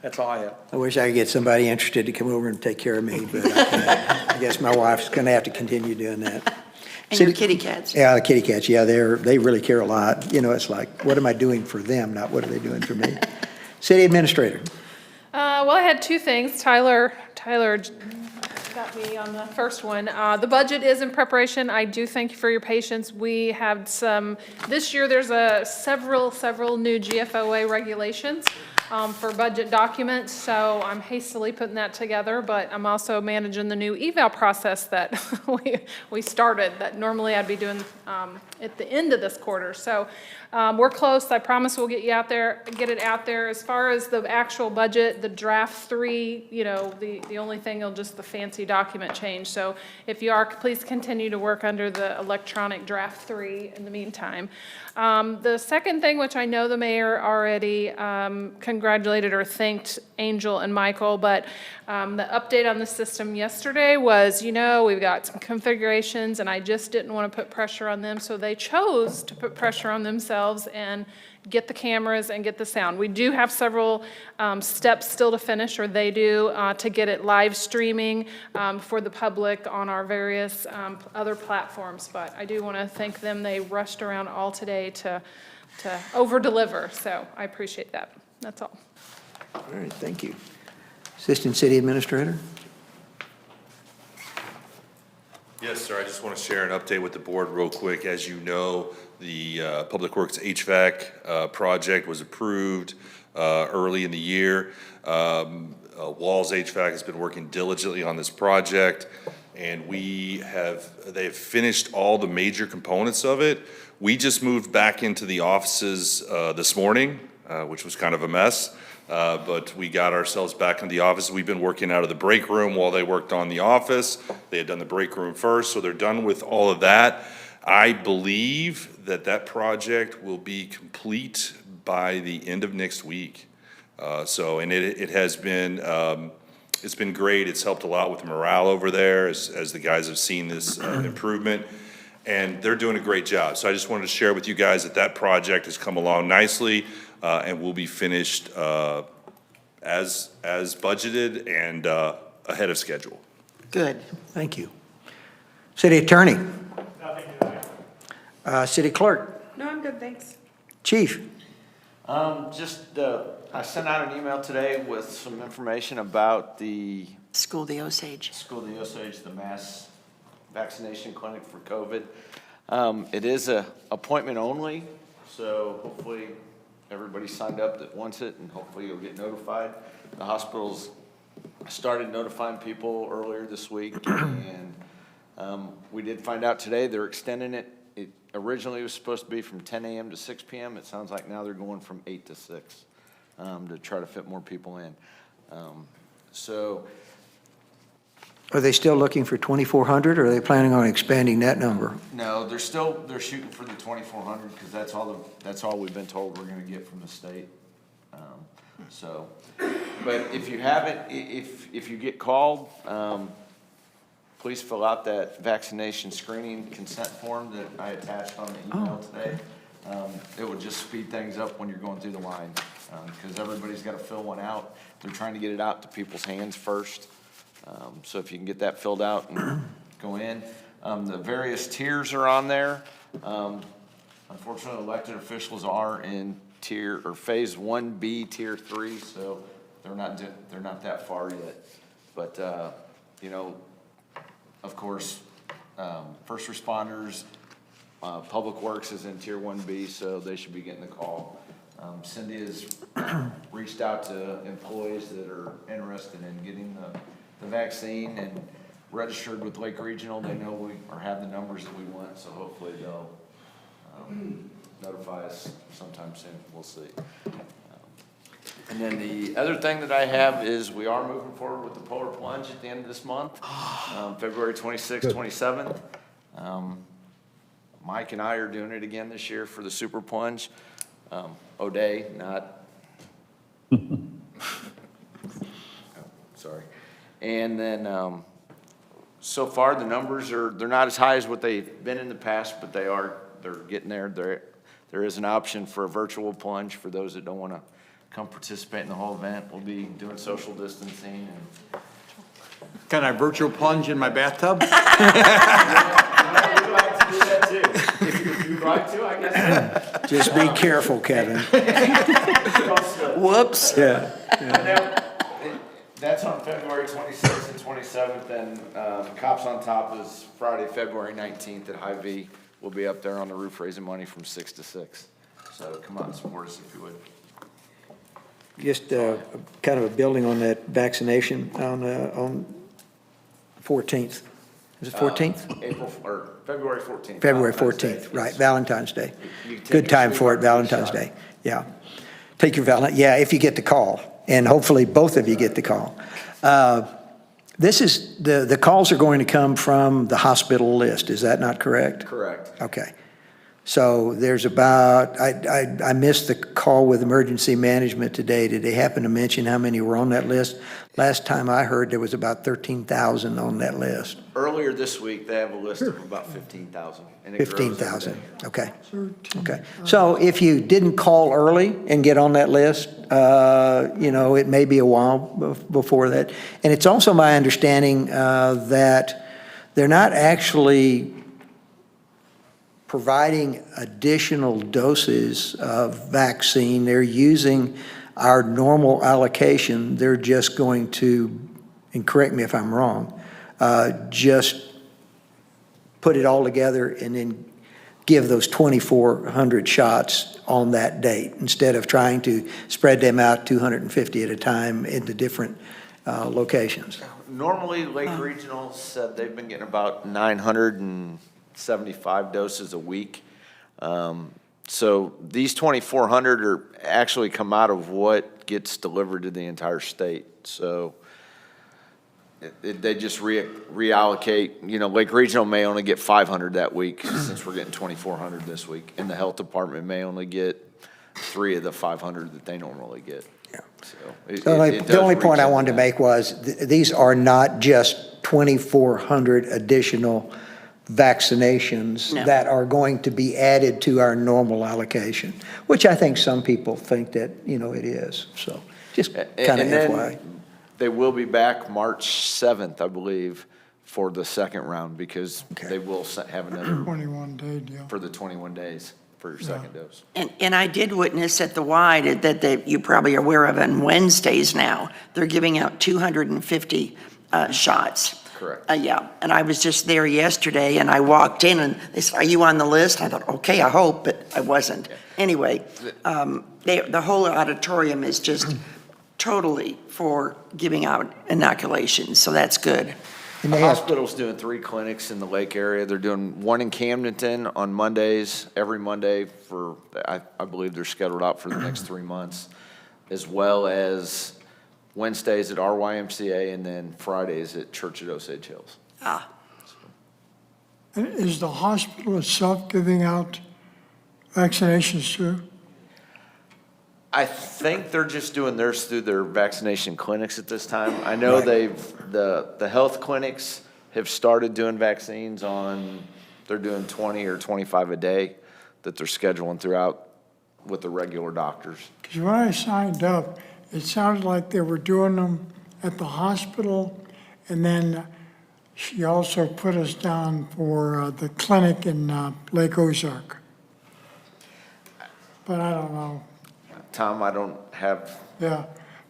That's all I have. I wish I could get somebody interested to come over and take care of me, but I guess my wife's going to have to continue doing that. And your kitty cats. Yeah, the kitty cats, yeah, they really care a lot. It's like, what am I doing for them, not what are they doing for me? City Administrator. Well, I had 2 things. Tyler got me on the first one. The budget is in preparation. I do thank you for your patience. We have this year there's several new GFOA regulations for budget documents, so I'm hastily putting that together, but I'm also managing the new eval process that we started that normally I'd be doing at the end of this quarter. So we're close. I promise we'll get it out there. As far as the actual budget, the draft 3, the only thing will just the fancy document change. So if you are, please continue to work under the electronic draft 3 in the meantime. The second thing, which I know the mayor already congratulated or thanked Angel and Michael, but the update on the system yesterday was, we've got some configurations and I just didn't want to put pressure on them, so they chose to put pressure on themselves and get the cameras and get the sound. We do have several steps still to finish, or they do, to get it live streaming for the public on our various other platforms. But I do want to thank them. They rushed around all today to over-deliver, so I appreciate that. That's all. All right, thank you. Assistant City Administrator. Yes, sir. I just want to share an update with the board real quick. As you know, the Public Works HVAC project was approved early in the year. Walls HVAC has been working diligently on this project, and they have finished all the major components of it. We just moved back into the offices this morning, which was kind of a mess. But we got ourselves back in the office. We've been working out of the break room while they worked on the office. They had done the break room first, so they're done with all of that. I believe that project will be complete by the end of next week. And it has been, it's been great. It's helped a lot with morale over there as the guys have seen this improvement. And they're doing a great job. So I just wanted to share with you guys that project has come along nicely and will be finished as budgeted and ahead of schedule. Good. Thank you. City Attorney, Nothing tonight. City Clerk, No, I'm good, thanks. Chief. I sent out an email today with some information about the School the Osage. School of the Osage, the mass vaccination clinic for COVID. It is a appointment only, so hopefully everybody signed up that wants it, and hopefully you'll get notified. The hospitals started notifying people earlier this week, and we did find out today they're extending it. It originally was supposed to be from 10 a.m. to 6 p.m. It sounds like now they're going from 8 to 6 to try to fit more people in. Are they still looking for 2,400, or are they planning on expanding that number? No, they're shooting for the 2,400 because that's all we've been told we're gonna get from the state. But if you haven't, if you get called, please fill out that vaccination screening consent form that I attached on the email today. It will just speed things up when you're going through the line, because everybody's gotta fill one out. They're trying to get it out to people's hands first. So if you can get that filled out and go in. The various tiers are on there. Unfortunately, elected officials are in phase 1B, tier 3, so they're not that far yet. But, of course, first responders, Public Works is in tier 1B, so they should be getting the call. Cindy has reached out to employees that are interested in getting the vaccine and registered with Lake Regional. They know have the numbers that we want, so hopefully they'll notify us sometime soon. We'll see. And then the other thing that I have is we are moving forward with the polar plunge at the end of this month, February 26th, 27th. Mike and I are doing it again this year for the super plunge. O'Day, not. Sorry. And then, so far the numbers they're not as high as what they've been in the past, but they're getting there. There is an option for a virtual plunge for those that don't want to come participate in the whole event. We'll be doing social distancing and. Can I virtual plunge in my bathtub? You'd like to do that too. If you'd like to, I guess. Just be careful, Kevin. Whoops. Yeah. That's on February 26th and 27th, and Cops on Top is Friday, February 19th at Hy-Vee. We'll be up there on the roof raising money from 6 to 6. So come out and support us if you would. Just kind of a building on that vaccination on 14th. Is it 14th? February 14th. February Valentine's Day, 14th, right, yes. Valentine's Day. You take Good your time for it, sweetheart to the Valentine's shot. Day, yeah. Take your if you get the call, and hopefully both of you get the call. This is, the calls are going to come from the hospital list, is that not correct? Correct. Okay. So there's about, I missed the call with emergency management today. Did they happen to mention how many were on that list? Last time I heard, there was about 13,000 on that list. Earlier this week, they have a list of about 15,000. and it grows every 15,000, day. okay. 13. Okay, so if you didn't call early and get on that list, it may be a while before that. And it's also my understanding that they're not actually providing additional doses of vaccine. They're using our normal allocation. They're just going to, and correct me if I'm wrong, just put it all together and then give those 2,400 shots on that date instead of trying to spread them out 250 at a time into different locations. Normally, Lake Regional said they've been getting about 975 doses a week. So these 2,400 are actually come out of what gets delivered to the entire state. So they just reallocate. Lake Regional may only get 500 that week since we're getting 2,400 this week. And the health department may only get 3 of the 500 that they normally get. Yeah. So The only point I wanted to make. make was, these are not just 2,400 additional vaccinations No. that are going to be added to our normal allocation, which I think some people think that, it is. So just kind of And then FYI. they will be back March 7th, I believe, for the second round, because they will have another 21-day deal. for the 21 days for your second dose. And I did witness at the Wide that you probably are aware of on Wednesdays now, they're giving out 250 shots. Correct. Yeah, and I was just there yesterday, and I walked in, and they said, "Are you on the list?" I thought, okay, I hope, but I wasn't. Anyway, the whole auditorium is just totally for giving out inoculations, so that's good. And The they have, hospital's doing 3 clinics in the Lake area. They're doing one in Camdenton on Mondays, every Monday for, I believe they're scheduled out for the next 3 months, as well as Wednesdays at RYMCA and then Fridays at Church at Osage Hills. Ah, And is the hospital itself giving out vaccinations too? I think they're just doing theirs through their vaccination clinics at this time. I know the health clinics have started doing vaccines they're doing 20 or 25 a day that they're scheduling throughout with the regular doctors. Because when I signed up, it sounded like they were doing them at the hospital, and then she also put us down for the clinic in Lake Ozark. But I don't know, Tom, I don't have, yeah. I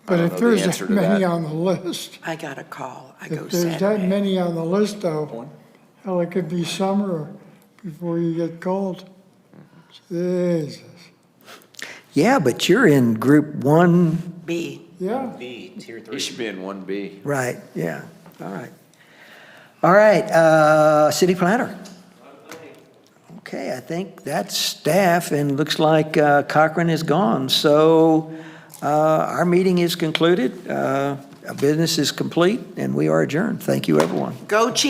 But don't if know the there's answer that to many that. on the list, I got a call. I go if there's that Saturday. many on the list though, hell, it could be summer before you get cold. Jesus, yeah, but you're in group 1, B. yeah. he should be in 1B. right, yeah, all right. All right, city planner. Okay, I think that's staff, and looks like Cochran is gone. So our meeting is concluded, our business is complete, and we are adjourned. Thank you, everyone. Go Chiefs.